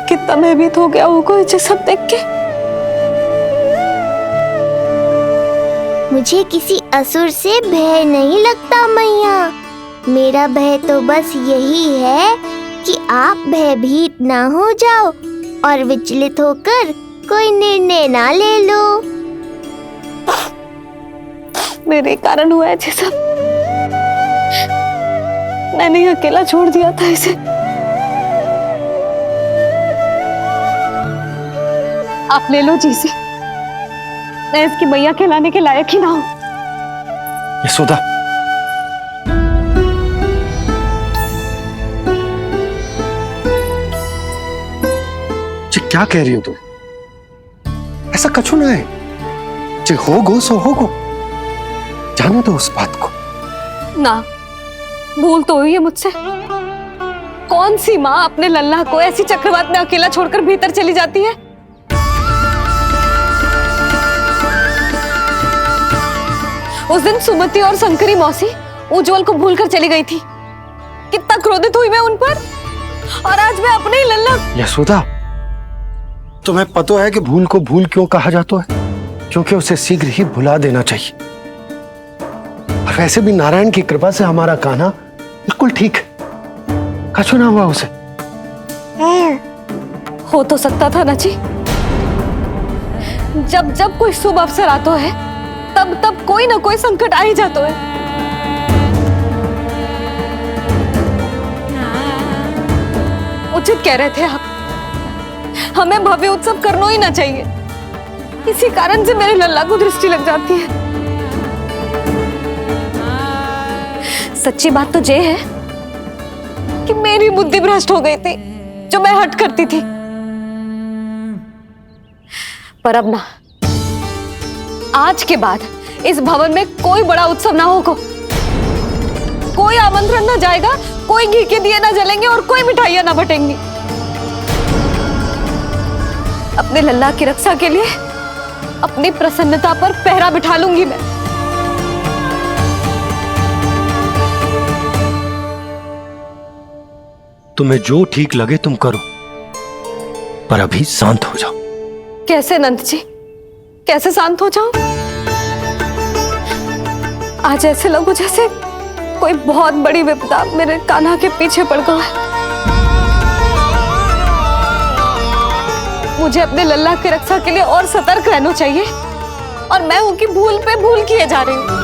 कितना भयभीत हो गया होगा इसे सब देख के। मुझे किसी असुर से भय नहीं लगता मैया। मेरा भय तो बस यही है कि आप भयभीत ना हो जाओ और विचलित होकर कोई निर्णय ना ले लो। मेरे कारण हुआ है ये सब। मैंने ही अकेला छोड़ दिया था इसे। आप ले लो जी से। मैं इसकी मैया कहलाने के लायक ही ना हूं। यशोदा, जी क्या कह रही हो तुम? ऐसा कछु ना है। जे होगो सो होगो, जाने दो उस बात को। ना, भूल तो हुई है मुझसे। कौन सी माँ अपने लल्ला को ऐसी चक्रवात में अकेला छोड़कर भीतर चली जाती है? उस दिन सुमति और शंकरी मौसी उज्जवल को भूलकर चली गई थी। कितना क्रोधित हुई मैं उन पर, और आज मैं अपने ही लल्ला। यशोदा, तुम्हें पता है कि भूल को भूल क्यों कहा जाता है? क्योंकि उसे शीघ्र ही भुला देना चाहिए। और वैसे भी नारायण की कृपा से हमारा कान्हा बिल्कुल ठीक है, कछु ना हुआ उसे। हो तो सकता था ना जी। जब जब कोई शुभ अवसर आता है तब तब कोई ना कोई संकट आ ही जाता है। उचित कह रहे थे आप, हमें भव्य उत्सव करना ही ना चाहिए। इसी कारण से मेरे लल्ला को दृष्टि लग जाती है। सच्ची बात तो ये है कि मेरी बुद्धि भ्रष्ट हो गई थी, जो मैं हट करती थी। पर अब ना, आज के बाद इस भवन में कोई बड़ा उत्सव ना होगा। कोई आमंत्रण ना जाएगा, कोई घी के दिए ना जलेंगे और कोई मिठाइयां ना बटेंगी। अपने लल्ला की रक्षा के लिए अपनी प्रसन्नता पर पहरा बिठा लूंगी मैं। तुम्हें जो ठीक लगे तुम करो, पर अभी शांत हो जाओ। कैसे नंद जी, कैसे शांत हो जाऊं? आज ऐसे लगो जैसे कोई बहुत बड़ी विपदा मेरे कान्हा के पीछे पड़ गया है। मुझे अपने लल्ला की रक्षा के लिए और सतर्क रहना चाहिए, और मैं उनकी भूल पे भूल किए जा रही हूँ।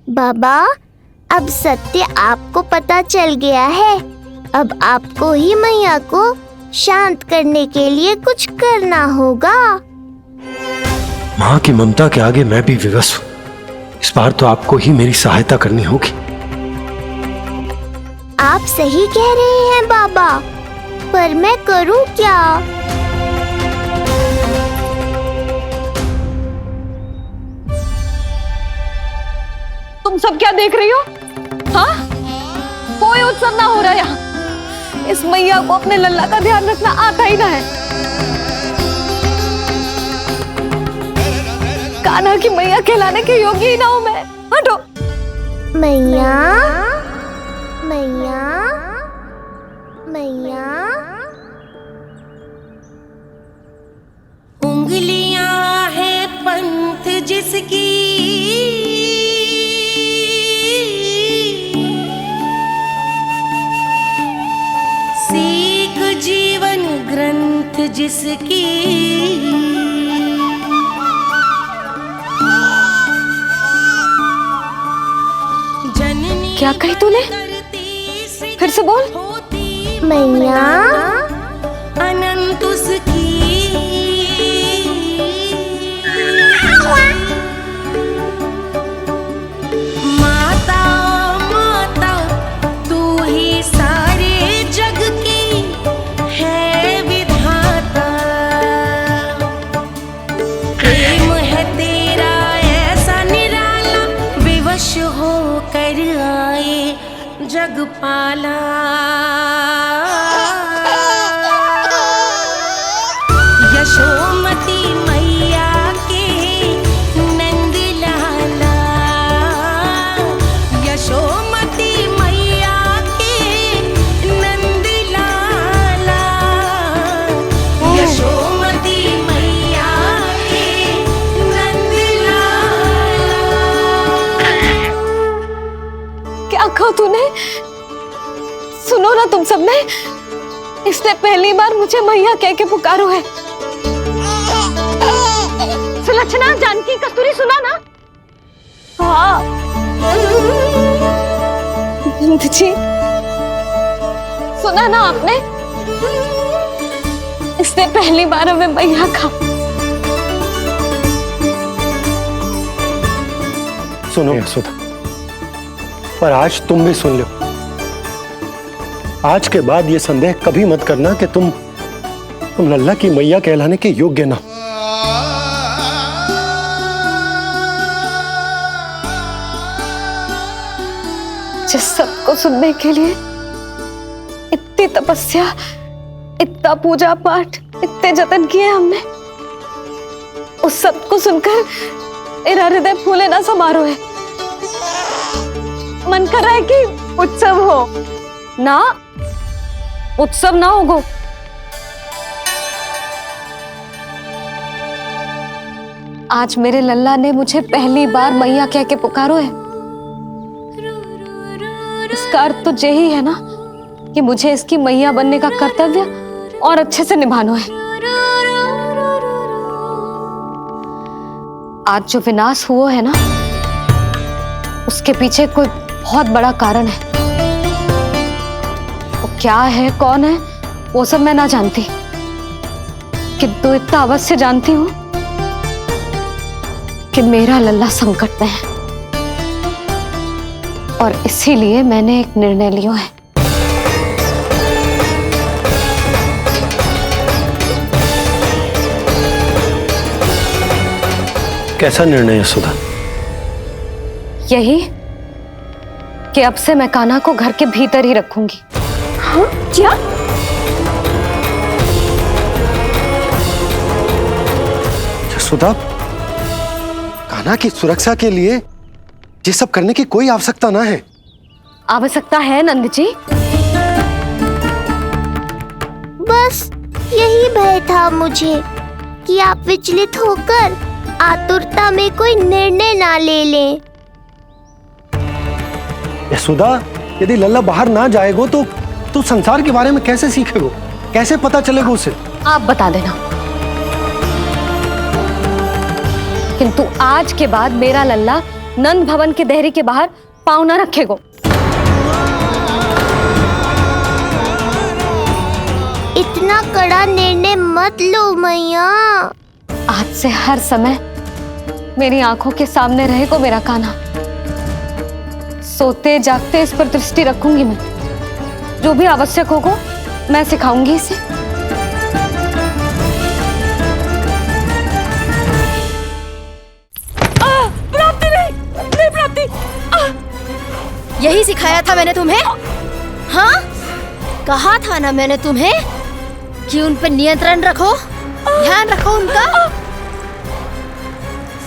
बाबा, अब सत्य आपको पता चल गया है। अब आपको ही मैया को शांत करने के लिए कुछ करना होगा। माँ की ममता के आगे मैं भी विवश हूँ। इस बार तो आपको ही मेरी सहायता करनी होगी। आप सही कह रहे हैं बाबा, पर मैं करूँ क्या? तुम सब क्या देख रही हो? हाँ, कोई उत्सव ना हो रहा यहाँ। इस मैया को अपने लल्ला का ध्यान रखना आता ही ना है। कान्हा की मैया कहलाने के योग्य ही ना हूं मैं। हटो। मैया, मैया, मैया। उंगलियां है पंथ जिसकी, सीख जीवन ग्रंथ जिसकी, क्या कही तूने? फिर से बोल। मैया, अनंत उसकी, माता माता तू ही सारे जग की है विधाता। प्रेम है तेरा ऐसा निराला, विवश होकर आए जग पाला। यशोमती मैया के नंद लाला, यशोमती मैया के नंद लाला, यशोमती मैया के नंद लाला। क्या कहा तूने? सुनो ना तुम सबने, इसने पहली बार मुझे मैया कह के पुकारो है। सुलक्षणा, जानकी, कस्तूरी, सुना ना? हाँ जी, सुना ना आपने? इसने पहली बार हमें मैया कहा। सुनो यशोदा, पर आज तुम भी सुन लो। आज के बाद ये संदेह कभी मत करना कि तुम लल्ला की मैया कहलाने के योग्य ना। जिस सबको सुनने के लिए इतनी तपस्या, इतना पूजा पाठ, इतने जतन किए हमने, उस सब को सुनकर मेरा हृदय फूले ना समारोह है। मन कर रहा है कि उत्सव हो ना, उत्सव ना होगो। आज मेरे लल्ला ने मुझे पहली बार मैया कह के पुकारो है। इसका अर्थ तो यही है ना कि मुझे इसकी मैया बनने का कर्तव्य और अच्छे से निभाना है। आज जो विनाश हुआ है ना, उसके पीछे कोई बहुत बड़ा कारण है। वो क्या है, कौन है, वो सब मैं ना जानती, किंतु इतना अवश्य जानती हूं कि मेरा लल्ला संकट में है, और इसीलिए मैंने एक निर्णय लिया है। कैसा निर्णय है सुधा? यही कि अब से मैं कान्हा को घर के भीतर ही रखूंगी। हाँ? क्या? सुधा, कान्हा की सुरक्षा के लिए ये सब करने की कोई आवश्यकता ना है। आवश्यकता है नंद जी। बस यही भय था मुझे कि आप विचलित होकर आतुरता में कोई निर्णय ना ले लें। सुधा, यदि लल्ला बाहर ना जाएगो तो तू संसार के बारे में कैसे सीखेगो? कैसे पता चलेगा उसे? आप बता देना। किंतु आज के बाद मेरा लल्ला नंद भवन के देहरी के बाहर पाँव न रखेगो। इतना कड़ा निर्णय मत लो मैया। आज से हर समय मेरी आंखों के सामने रहेगा मेरा कान्हा। सोते जागते इस पर दृष्टि रखूंगी मैं। जो भी आवश्यक होगा मैं सिखाऊंगी इसे। प्राप्ति नहीं प्राप्ति। यही सिखाया था मैंने तुम्हें। हाँ, कहा था ना मैंने तुम्हें कि उन पर नियंत्रण रखो, ध्यान रखो उनका।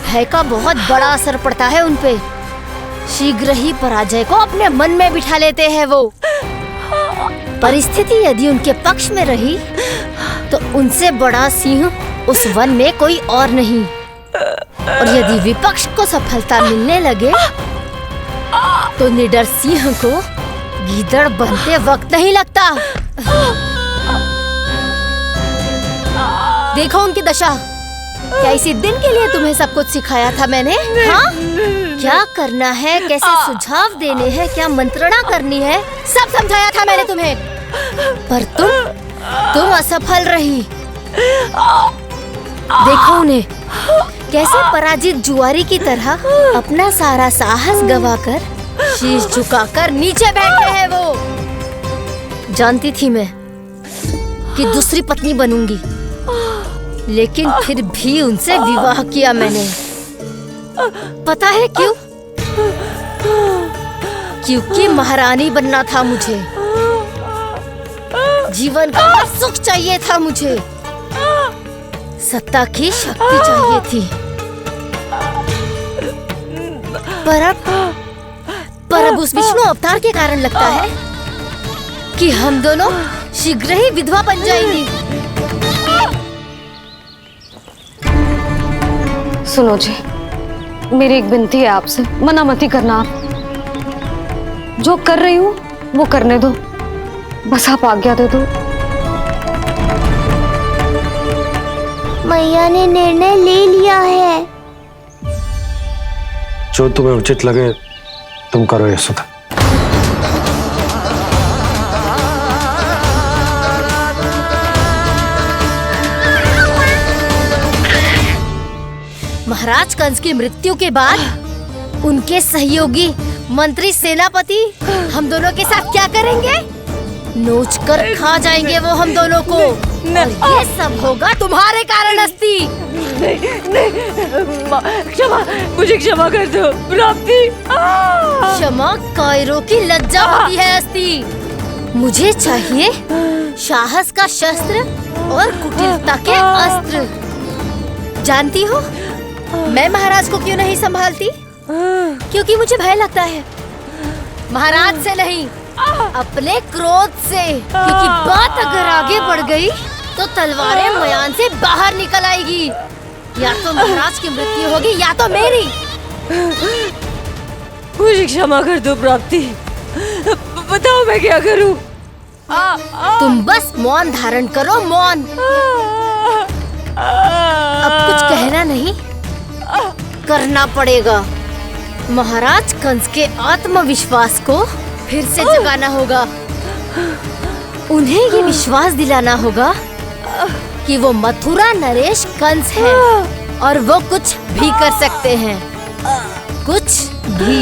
भय का बहुत बड़ा असर पड़ता है उन पे। शीघ्र ही पराजय को अपने मन में बिठा लेते हैं वो। परिस्थिति यदि उनके पक्ष में रही तो उनसे बड़ा सिंह उस वन में कोई और नहीं, और यदि विपक्ष को सफलता मिलने लगे तो निडर सिंह को गीदड़ बनते वक्त नहीं लगता। देखो उनकी दशा। क्या इसी दिन के लिए तुम्हें सब कुछ सिखाया था मैंने? हाँ? क्या करना है, कैसे सुझाव देने हैं, क्या मंत्रणा करनी है, सब समझाया था मैंने तुम्हें। पर तुम असफल रही। देखो उन्हें, कैसे पराजित जुआरी की तरह अपना सारा साहस गवाकर शीश झुकाकर नीचे बैठे हैं वो। जानती थी मैं कि दूसरी पत्नी बनूंगी, लेकिन फिर भी उनसे विवाह किया मैंने। पता है क्यों? क्योंकि महारानी बनना था मुझे। जीवन का हर सुख चाहिए था मुझे। सत्ता की शक्ति चाहिए थी। पर अब उस विष्णु अवतार के कारण लगता है कि हम दोनों शीघ्र ही विधवा बन जाएंगी। सुनो जी, मेरी एक विनती है आपसे, मना मत ही करना। आप जो कर रही हूँ वो करने दो, बस आप आज्ञा दे दो। मैया ने निर्णय ले लिया है। जो तुम्हें उचित लगे तुम करो यशोदा। महाराज कंस की मृत्यु के बाद उनके सहयोगी मंत्री सेनापति हम दोनों के साथ क्या करेंगे? नोच कर खा जाएंगे वो हम दोनों को। और ये सब होगा तुम्हारे कारण अस्ति। क्षमा, मुझे क्षमा कर दो प्राप्ति। क्षमा कायरों की लज्जा होती है अस्ति। मुझे चाहिए साहस का शस्त्र और कुटिलता के अस्त्र। जानती हो मैं महाराज को क्यों नहीं संभालती? क्योंकि मुझे भय लगता है। महाराज से नहीं, अपने क्रोध से। क्योंकि बात अगर आगे बढ़ गई तो तलवारें मयान से बाहर निकल आएगी। या तो महाराज की मृत्यु होगी या तो मेरी। मुझे क्षमा कर दो प्राप्ति, बताओ मैं क्या करूं? तुम बस मौन धारण करो, मौन। अब कुछ कहना नहीं, करना पड़ेगा। महाराज कंस के आत्मविश्वास को फिर से जगाना होगा। उन्हें ये विश्वास दिलाना होगा कि वो मथुरा नरेश कंस है और वो कुछ भी कर सकते हैं, कुछ भी।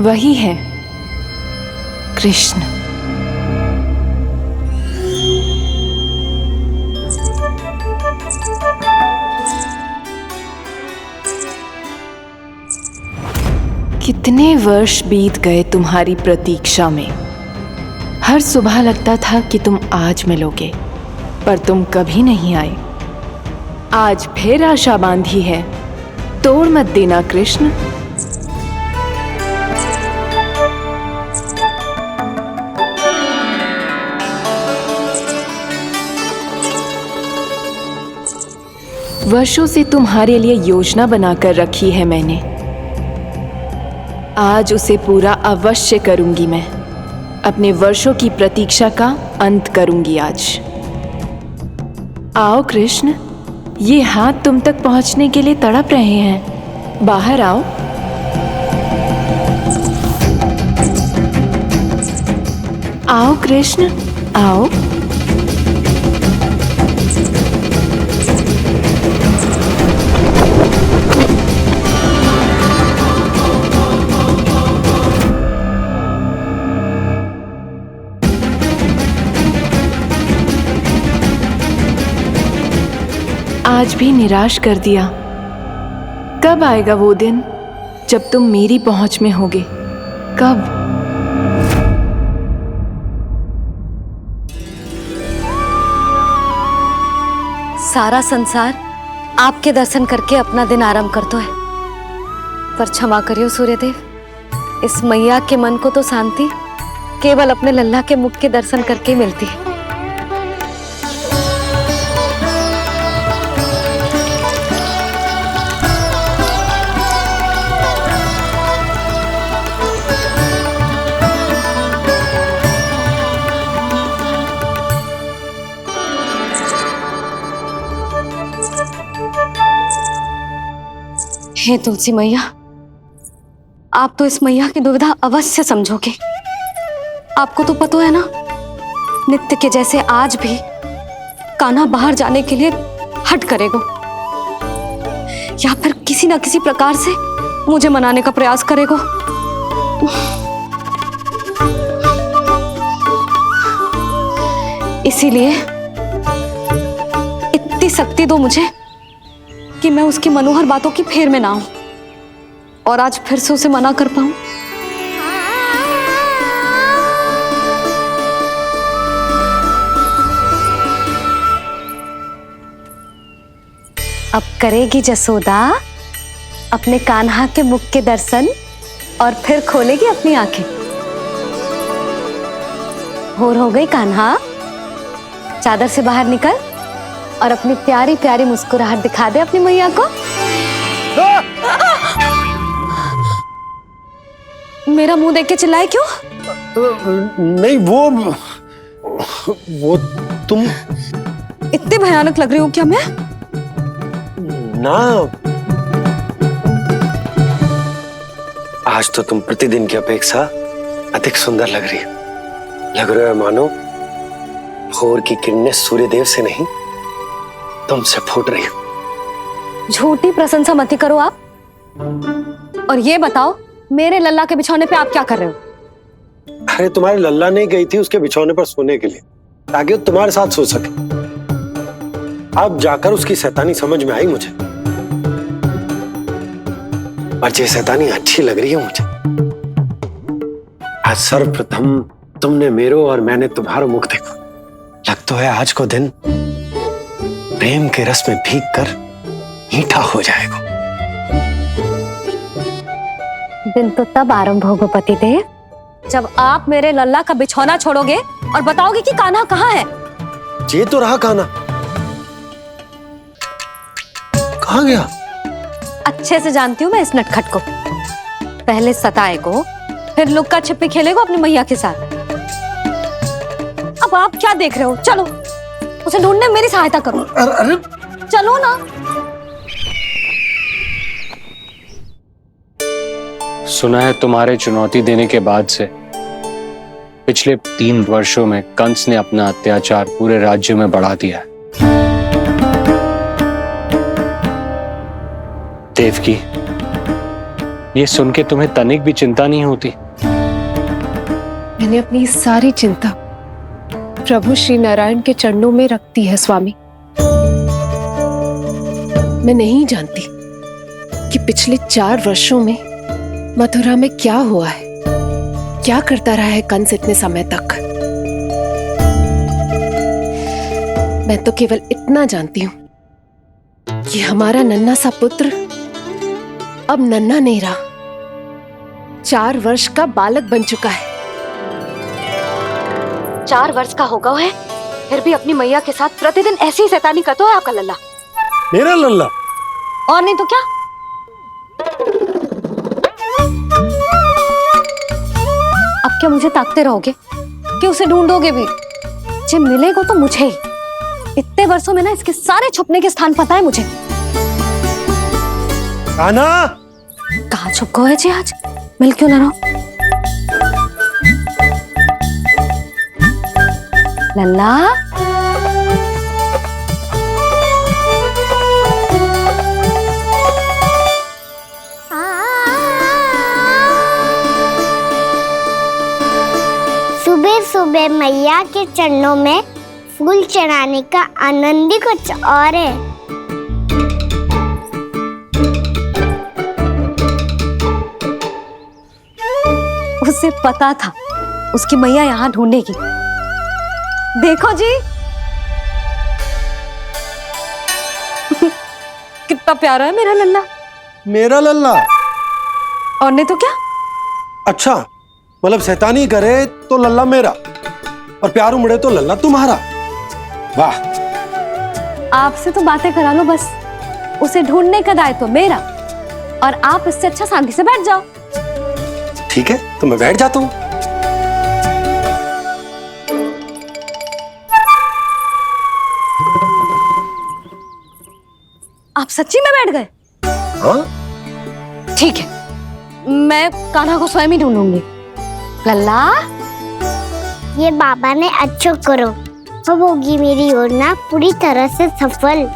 वही है कृष्ण। कितने वर्ष बीत गए तुम्हारी प्रतीक्षा में। हर सुबह लगता था कि तुम आज मिलोगे, पर तुम कभी नहीं आए। आज फिर आशा बांधी है, तोड़ मत देना कृष्ण। वर्षों से तुम्हारे लिए योजना बनाकर रखी है मैंने। आज उसे पूरा अवश्य करूंगी मैं। अपने वर्षों की प्रतीक्षा का अंत करूंगी आज। आओ कृष्ण, ये हाथ तुम तक पहुंचने के लिए तड़प रहे हैं। बाहर आओ। आओ कृष्ण, आओ। आज भी निराश कर दिया। कब आएगा वो दिन जब तुम मेरी पहुंच में होगे? कब? सारा संसार आपके दर्शन करके अपना दिन आरंभ करता है, पर क्षमा करियो सूर्यदेव, इस मैया के मन को तो शांति केवल अपने लल्ला के मुख के दर्शन करके मिलती है। हे तुलसी मैया, आप तो इस मैया की दुविधा अवश्य समझोगे। आपको तो पता है ना, नित्य के जैसे आज भी कान्हा बाहर जाने के लिए हट करेगा, या फिर किसी ना किसी प्रकार से मुझे मनाने का प्रयास करेगा। इसीलिए इतनी शक्ति दो मुझे कि मैं उसकी मनोहर बातों की फेर में ना आऊं और आज फिर से उसे मना कर पाऊं। अब करेगी जसोदा अपने कान्हा के मुख के दर्शन और फिर खोलेगी अपनी आंखें। भोर हो गई कान्हा, चादर से बाहर निकल और अपनी प्यारी प्यारी मुस्कुराहट दिखा दे अपनी मैया को। मेरा मुंह देख के चिल्लाए क्यों? नहीं वो तुम इतने भयानक लग रही हूँ क्या मैं? ना, आज तो तुम प्रतिदिन की अपेक्षा अधिक सुंदर लग रही हो। लग रहा है मानो भोर की किरणें सूर्यदेव से नहीं तुमसे फूट रही हो। झूठी प्रशंसा मत करो आप। और ये बताओ, मेरे लल्ला के बिछौने पे आप क्या कर रहे हो? अरे तुम्हारे लल्ला नहीं गई थी उसके बिछौने पर सोने के लिए, ताकि वो तुम्हारे साथ सो सके। अब जाकर उसकी शैतानी समझ में आई मुझे, और ये शैतानी अच्छी लग रही है मुझे। आज सर्वप्रथम तुमने मेरो और मैंने तुम्हारा मुख देखो। लग तो है आज को दिन प्रेम के रस में भीग कर मीठा हो जाएगा। दिन तो तब आरंभ होगा पतिदेव, जब आप मेरे लल्ला का बिछौना छोड़ोगे और बताओगे कि कान्हा कहाँ है। ये तो रहा कान्हा, कहाँ गया? अच्छे से जानती हूँ मैं इस नटखट को। पहले सताएगो, फिर लुक्का छिपी खेलेगो अपनी मैया के साथ। अब आप क्या देख रहे हो? चलो उसे ढूंढने में मेरी सहायता करो। अरे चलो ना। सुना है तुम्हारे चुनौती देने के बाद से पिछले 3 वर्षों में कंस ने अपना अत्याचार पूरे राज्य में बढ़ा दिया है। देवकी, ये सुन के तुम्हें तनिक भी चिंता नहीं होती? मैंने अपनी सारी चिंता प्रभु श्री नारायण के चरणों में रख दी है स्वामी। मैं नहीं जानती कि पिछले 4 वर्षों में मथुरा में क्या हुआ है, क्या करता रहा है कंस इतने समय तक। मैं तो केवल इतना जानती हूं कि हमारा नन्हा सा पुत्र अब नन्हा नहीं रहा, 4 वर्ष का बालक बन चुका है। 4 वर्ष का होगा है, फिर भी अपनी मैया के साथ प्रतिदिन ऐसी शैतानी करता है आपका लल्ला। मेरा लल्ला? और नहीं तो क्या। अब क्या मुझे ताकते रहोगे कि उसे ढूंढोगे भी? जे मिलेगा तो मुझे ही। इतने वर्षों में ना इसके सारे छुपने के स्थान पता है मुझे। कान्हा! कहाँ छुप गए जी आज? मिल क्यों ना रहो? लल्ला, सुबह सुबह मैया के चरणों में फूल चढ़ाने का आनंद ही कुछ और है। उसे पता था उसकी मैया यहाँ ढूंढेगी। देखो जी कितना प्यारा है मेरा लल्ला। मेरा लल्ला? और नहीं तो क्या। अच्छा, मतलब शैतानी करे तो लल्ला मेरा और प्यार उमड़े तो लल्ला तुम्हारा। वाह! आपसे तो बातें करा लो बस, उसे ढूंढने का दायित्व मेरा, और आप इससे अच्छा शांति से बैठ जाओ। ठीक है, तो मैं बैठ जाता हूँ। आप सच्ची में बैठ गए? हाँ? ठीक है, मैं कान्हा को स्वयं ही ढूंढूंगी। लल्ला, ये बाबा ने अच्छा करो, अब होगी मेरी योजना पूरी तरह से सफल।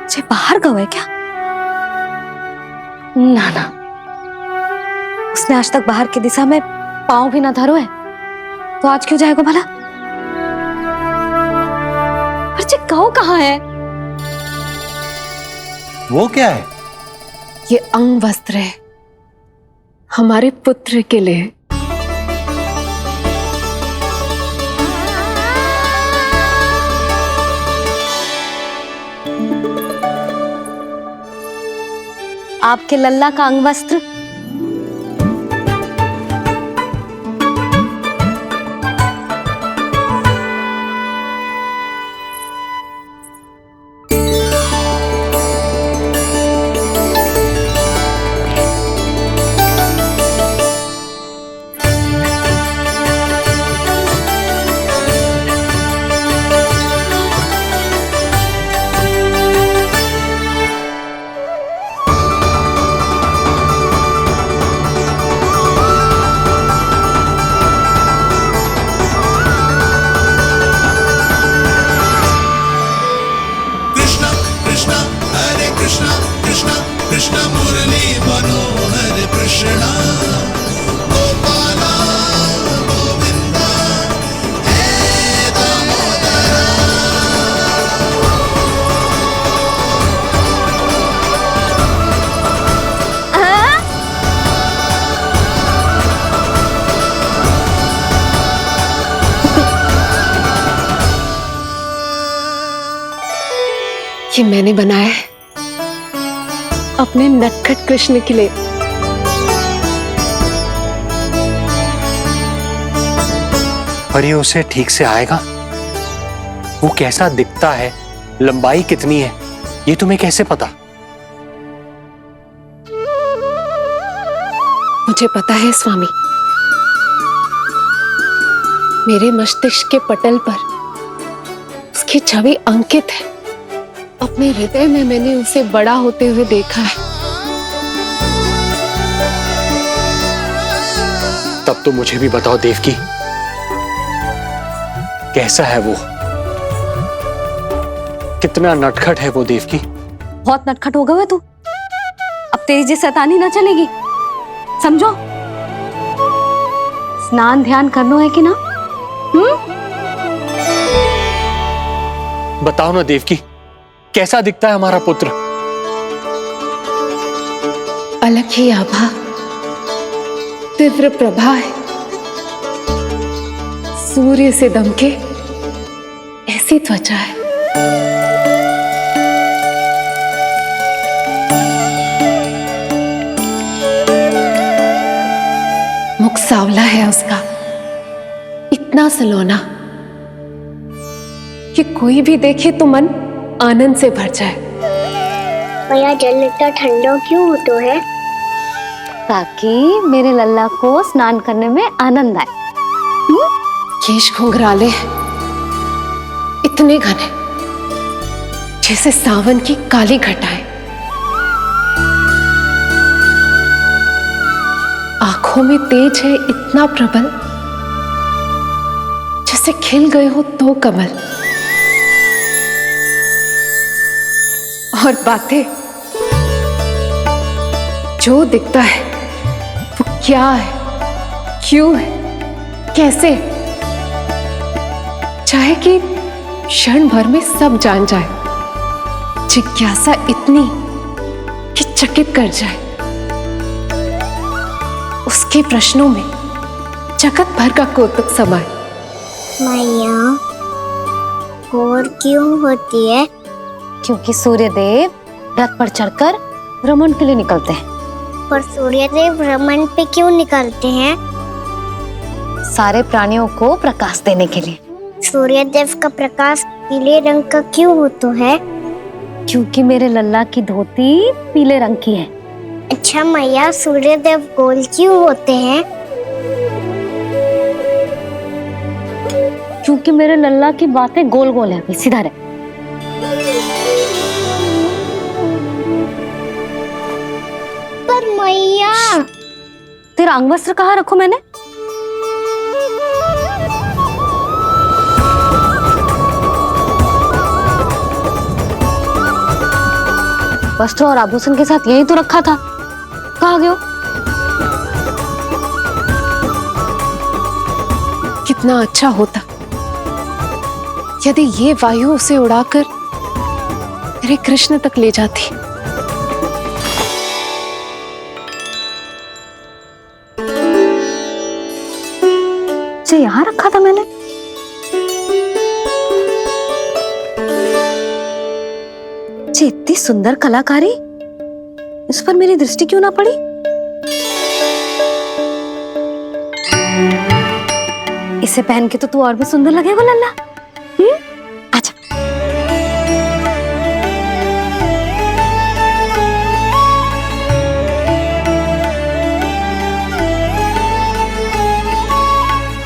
जे बाहर गए क्या? ना ना, उसने आज तक बाहर की दिशा में पांव भी ना धरो है, तो आज क्यों जाएगा भला? पर कहो कहाँ है? वो क्या है? ये अंग वस्त्र है हमारे पुत्र के लिए। आपके लल्ला का अंगवस्त्र। ये मैंने बनाया है अपने नटखट कृष्ण के लिए। पर ये उसे ठीक से आएगा? वो कैसा दिखता है, लंबाई कितनी है, ये तुम्हें कैसे पता? मुझे पता है स्वामी, मेरे मस्तिष्क के पटल पर उसकी छवि अंकित है। अपने हृदय में मैंने उसे बड़ा होते हुए देखा है। तब तो मुझे भी बताओ देवकी, कैसा है वो? कितना नटखट है वो देवकी? बहुत नटखट हो गए हो तू। अब तेरी जी शैतानी ना चलेगी, समझो। स्नान ध्यान करना है कि ना? बताओ ना देवकी, कैसा दिखता है हमारा पुत्र? अलग ही आभा, तीव्र प्रभा है। सूर्य से दमके ऐसी त्वचा है। मुख सांवला है उसका, इतना सलोना कि कोई भी देखे तो मन आनंद से भर जाए। भैया जल इतना ठंडा क्यों होता है? ताकि मेरे लल्ला को स्नान करने में आनंद आए। केश घुंघराले इतने घने जैसे सावन की काली घटाएं। आंखों में तेज है इतना प्रबल जैसे खिल गए हो दो कमल। और बातें, जो दिखता है वो क्या है, क्यों है, कैसे, चाहे कि क्षण भर में सब जान जाए। जिज्ञासा इतनी कि चकित कर जाए। उसके प्रश्नों में जगत भर का कौतुक समाए। मैया और क्यों होती है? क्योंकि सूर्यदेव रथ पर चढ़कर भ्रमण के लिए निकलते हैं। पर सूर्यदेव भ्रमण पे क्यों निकलते हैं? सारे प्राणियों को प्रकाश देने के लिए। सूर्यदेव का प्रकाश पीले रंग का क्यों होता है? क्योंकि मेरे लल्ला की धोती पीले रंग की है। अच्छा मैया, सूर्यदेव गोल क्यों होते हैं? क्योंकि मेरे लल्ला की बातें गोल गोल है, सीधा रहे। पर मैया, तेरा अंगवस्त्र कहाँ रखूं मैंने? वस्त्र और आभूषण के साथ यही तो रखा था, कहाँ गए हो? कितना अच्छा होता यदि ये वायु उसे उड़ाकर मेरे कृष्ण तक ले जाती। जो यहाँ रखा था मैंने। इतनी सुंदर कलाकारी इस पर मेरी दृष्टि क्यों ना पड़ी? इसे पहन के तो तू और भी सुंदर लगेगा लल्ला। आजा।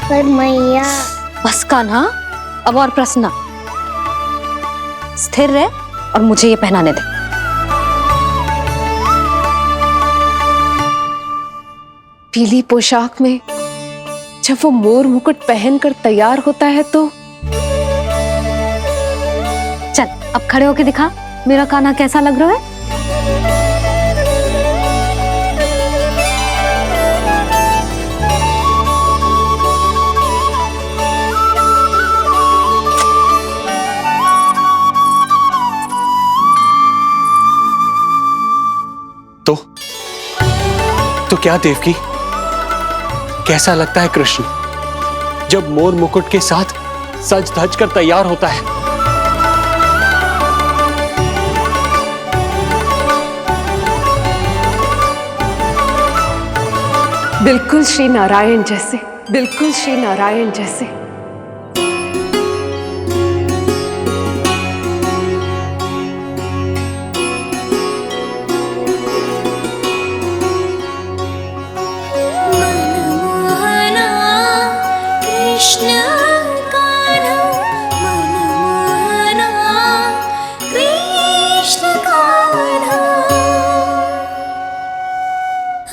पर मैया। बस कान्हा, अब और प्रश्न ना। स्थिर रह और मुझे ये पहनाने दे। पीली पोशाक में जब वो मोर मुकुट पहनकर तैयार होता है तो चल अब खड़े होके दिखा मेरा कान्हा कैसा लग रहा है। तो क्या देवकी, कैसा लगता है कृष्ण जब मोर मुकुट के साथ सज धज कर तैयार होता है? बिल्कुल श्री नारायण जैसे, बिल्कुल श्री नारायण जैसे।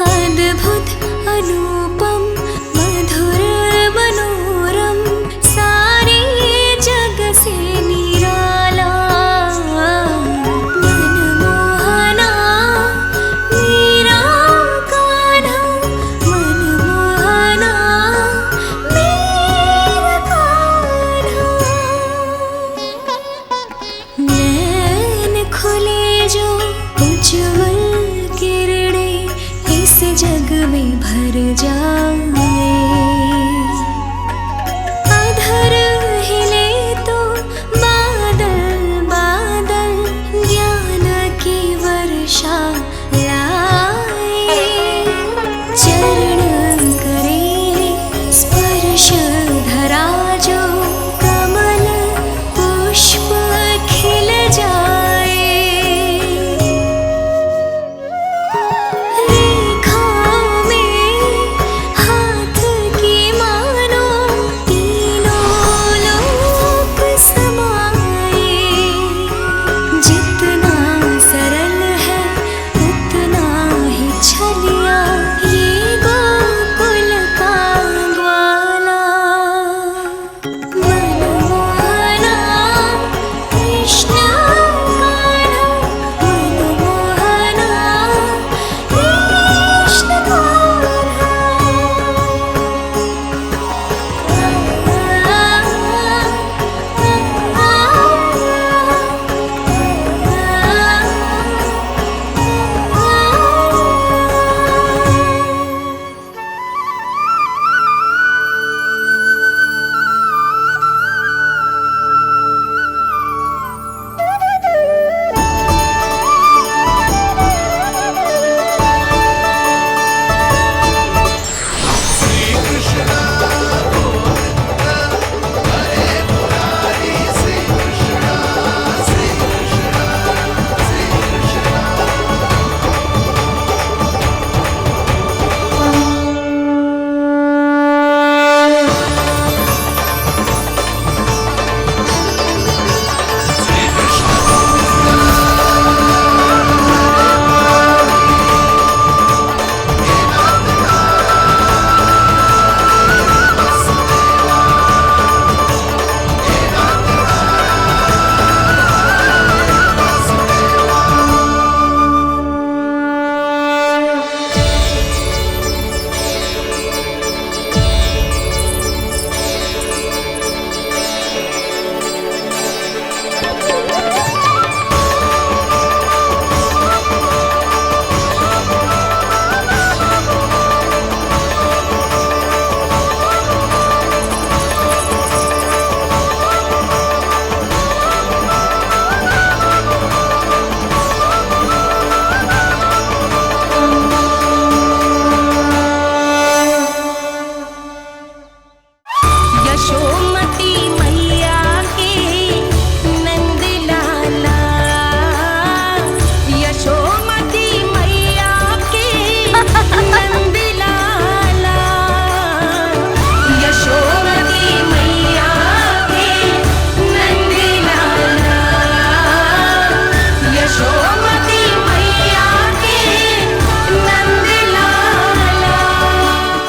अद्भुत अनुपम मधुर मनोरम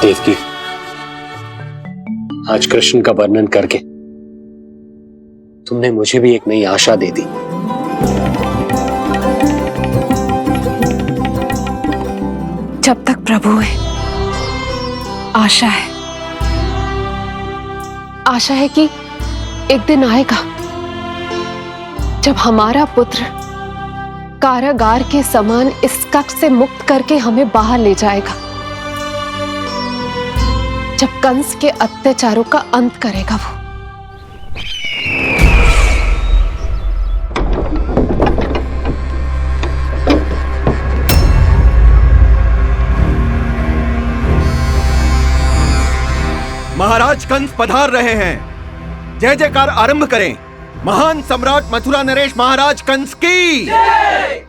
देवकी, आज कृष्ण का वर्णन करके तुमने मुझे भी एक नई आशा दे दी। जब तक प्रभु है, आशा है। आशा है कि एक दिन आएगा जब हमारा पुत्र कारागार के समान इस कक्ष से मुक्त करके हमें बाहर ले जाएगा, जब कंस के अत्याचारों का अंत करेगा वो। महाराज कंस पधार रहे हैं। जय जयकार आरंभ करें। महान सम्राट मथुरा नरेश महाराज कंस की,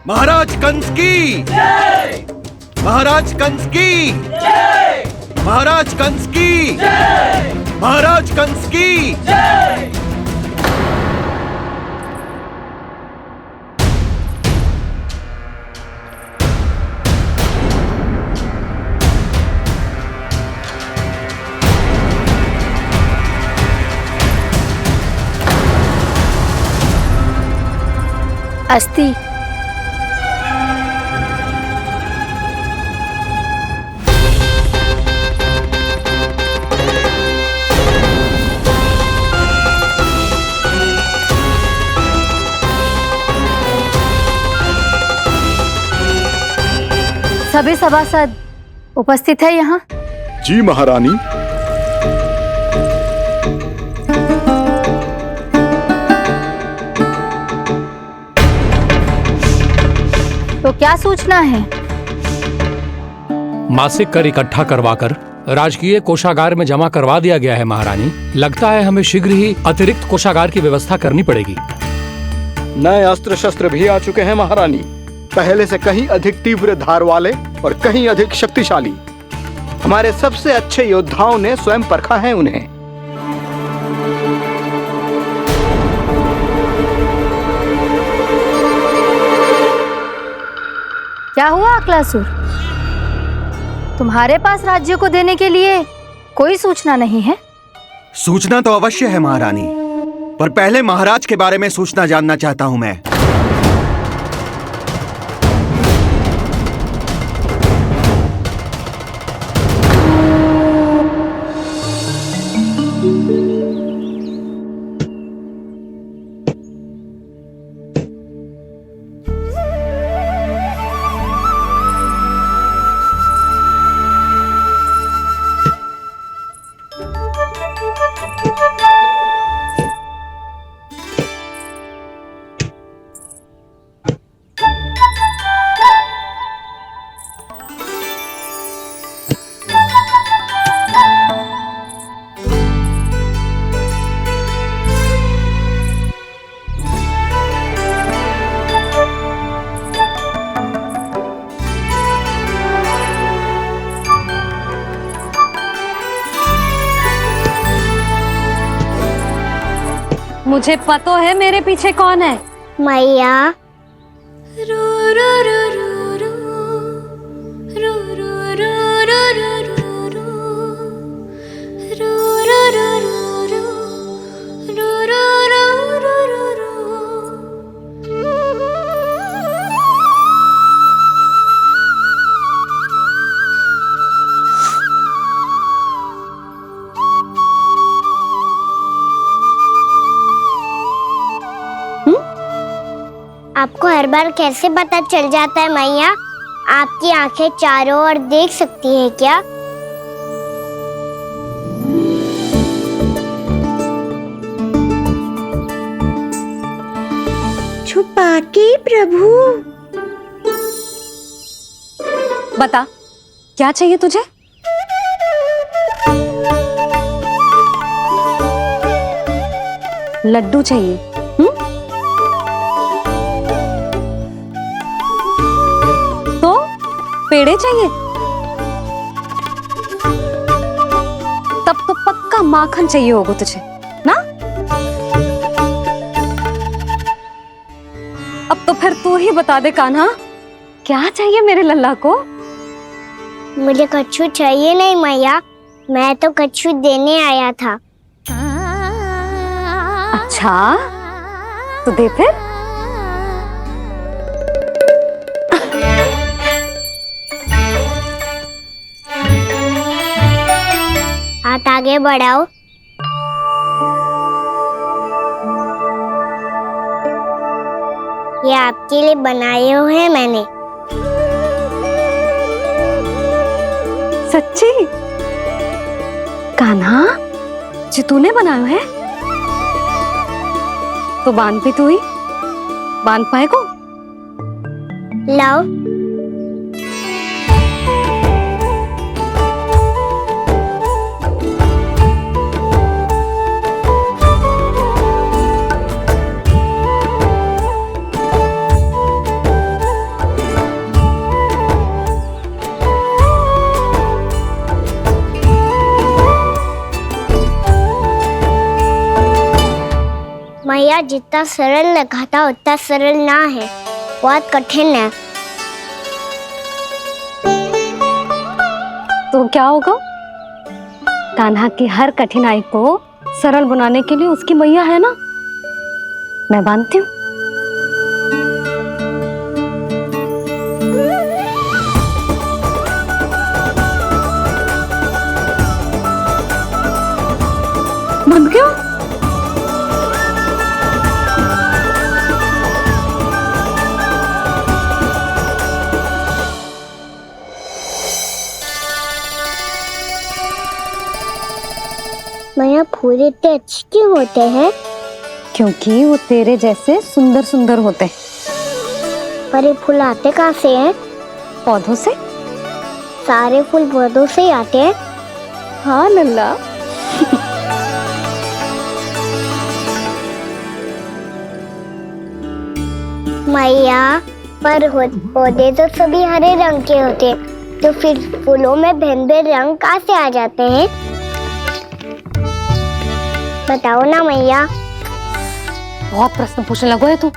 महाराज कंस की, महाराज कंस की, महाराज कंस की, महाराज कंस की। अस्ति। सभी सभासद उपस्थित है यहाँ? जी महारानी। तो क्या सूचना है? मासिक कर इकट्ठा करवाकर राजकीय कोषागार में जमा करवा दिया गया है महारानी। लगता है हमें शीघ्र ही अतिरिक्त कोषागार की व्यवस्था करनी पड़ेगी। नए अस्त्र शस्त्र भी आ चुके हैं महारानी, पहले से कहीं अधिक तीव्र धार वाले और कहीं अधिक शक्तिशाली। हमारे सबसे अच्छे योद्धाओं ने स्वयं परखा है उन्हें। क्या हुआ अक्लासुर? तुम्हारे पास राज्य को देने के लिए कोई सूचना नहीं है? सूचना तो अवश्य है महारानी, पर पहले महाराज के बारे में सूचना जानना चाहता हूं मैं। मुझे पता है मेरे पीछे कौन है। मैया। आपको हर बार कैसे पता चल जाता है मैया? आपकी आंखें चारों ओर देख सकती हैं क्या? छुपा के प्रभु। बता, क्या चाहिए तुझे? लड्डू चाहिए? तो पेड़े चाहिए? तब तो पक्का माखन चाहिए होगा तुझे ना? अब तो फिर तू ही बता दे कान्हा, क्या चाहिए मेरे लल्ला को? मुझे कच्छू चाहिए नहीं मैया, मैं तो कच्छू देने आया था। अच्छा तो दे फिर। हाथ आगे बढ़ाओ। ये आपके लिए बनाए हुए हैं मैंने। सच्ची? कान्हा जी तूने बनाया है? तो बांध भी तू ही, बांध पाए को? लाओ। मैया जितना सरल लगा था उतना सरल ना है, बहुत कठिन है। तो क्या होगा? कान्हा की हर कठिनाई को सरल बनाने के लिए उसकी मैया है ना, मैं बांधती हूँ। बंद क्यों? मैया फूल इतने अच्छे क्यों होते हैं? क्योंकि वो तेरे जैसे सुंदर सुंदर होते हैं। पर ये फूल आते कहाँ से हैं? पौधों से। सारे फूल पौधों से ही आते हैं? हाँ लल्ला। मैया पर पौधे तो सभी हरे रंग के होते हैं, तो फिर फूलों में भिन्न भिन्न रंग कहाँ से आ जाते हैं? बताओ ना मैया। बहुत प्रश्न पूछने लगो है तू,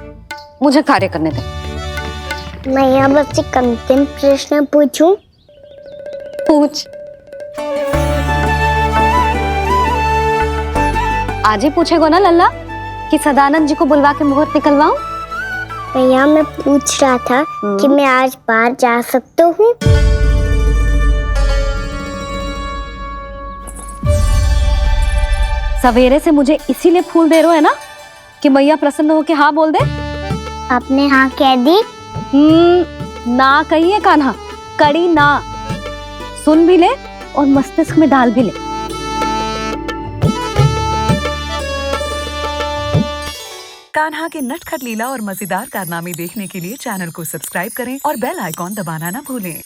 मुझे कार्य करने दे। मैया बस एक अंतिम प्रश्न पूछूं? पूछ। आज ही पूछेगो ना लल्ला कि सदानंद जी को बुलवा के मुहूर्त निकलवाऊं? मैया मैं पूछ रहा था कि मैं आज बाहर जा सकता हूँ? सवेरे से मुझे इसीलिए फूल दे रहे हो है ना कि मैया प्रसन्न हो के हाँ बोल दे। आपने हाँ कह दी? ना कहिए कान्हा, कड़ी ना, सुन भी ले और मस्तिष्क में डाल भी ले। कान्हा के नटखट लीला और मजेदार कारनामे देखने के लिए चैनल को सब्सक्राइब करें और बेल आइकॉन दबाना ना भूलें।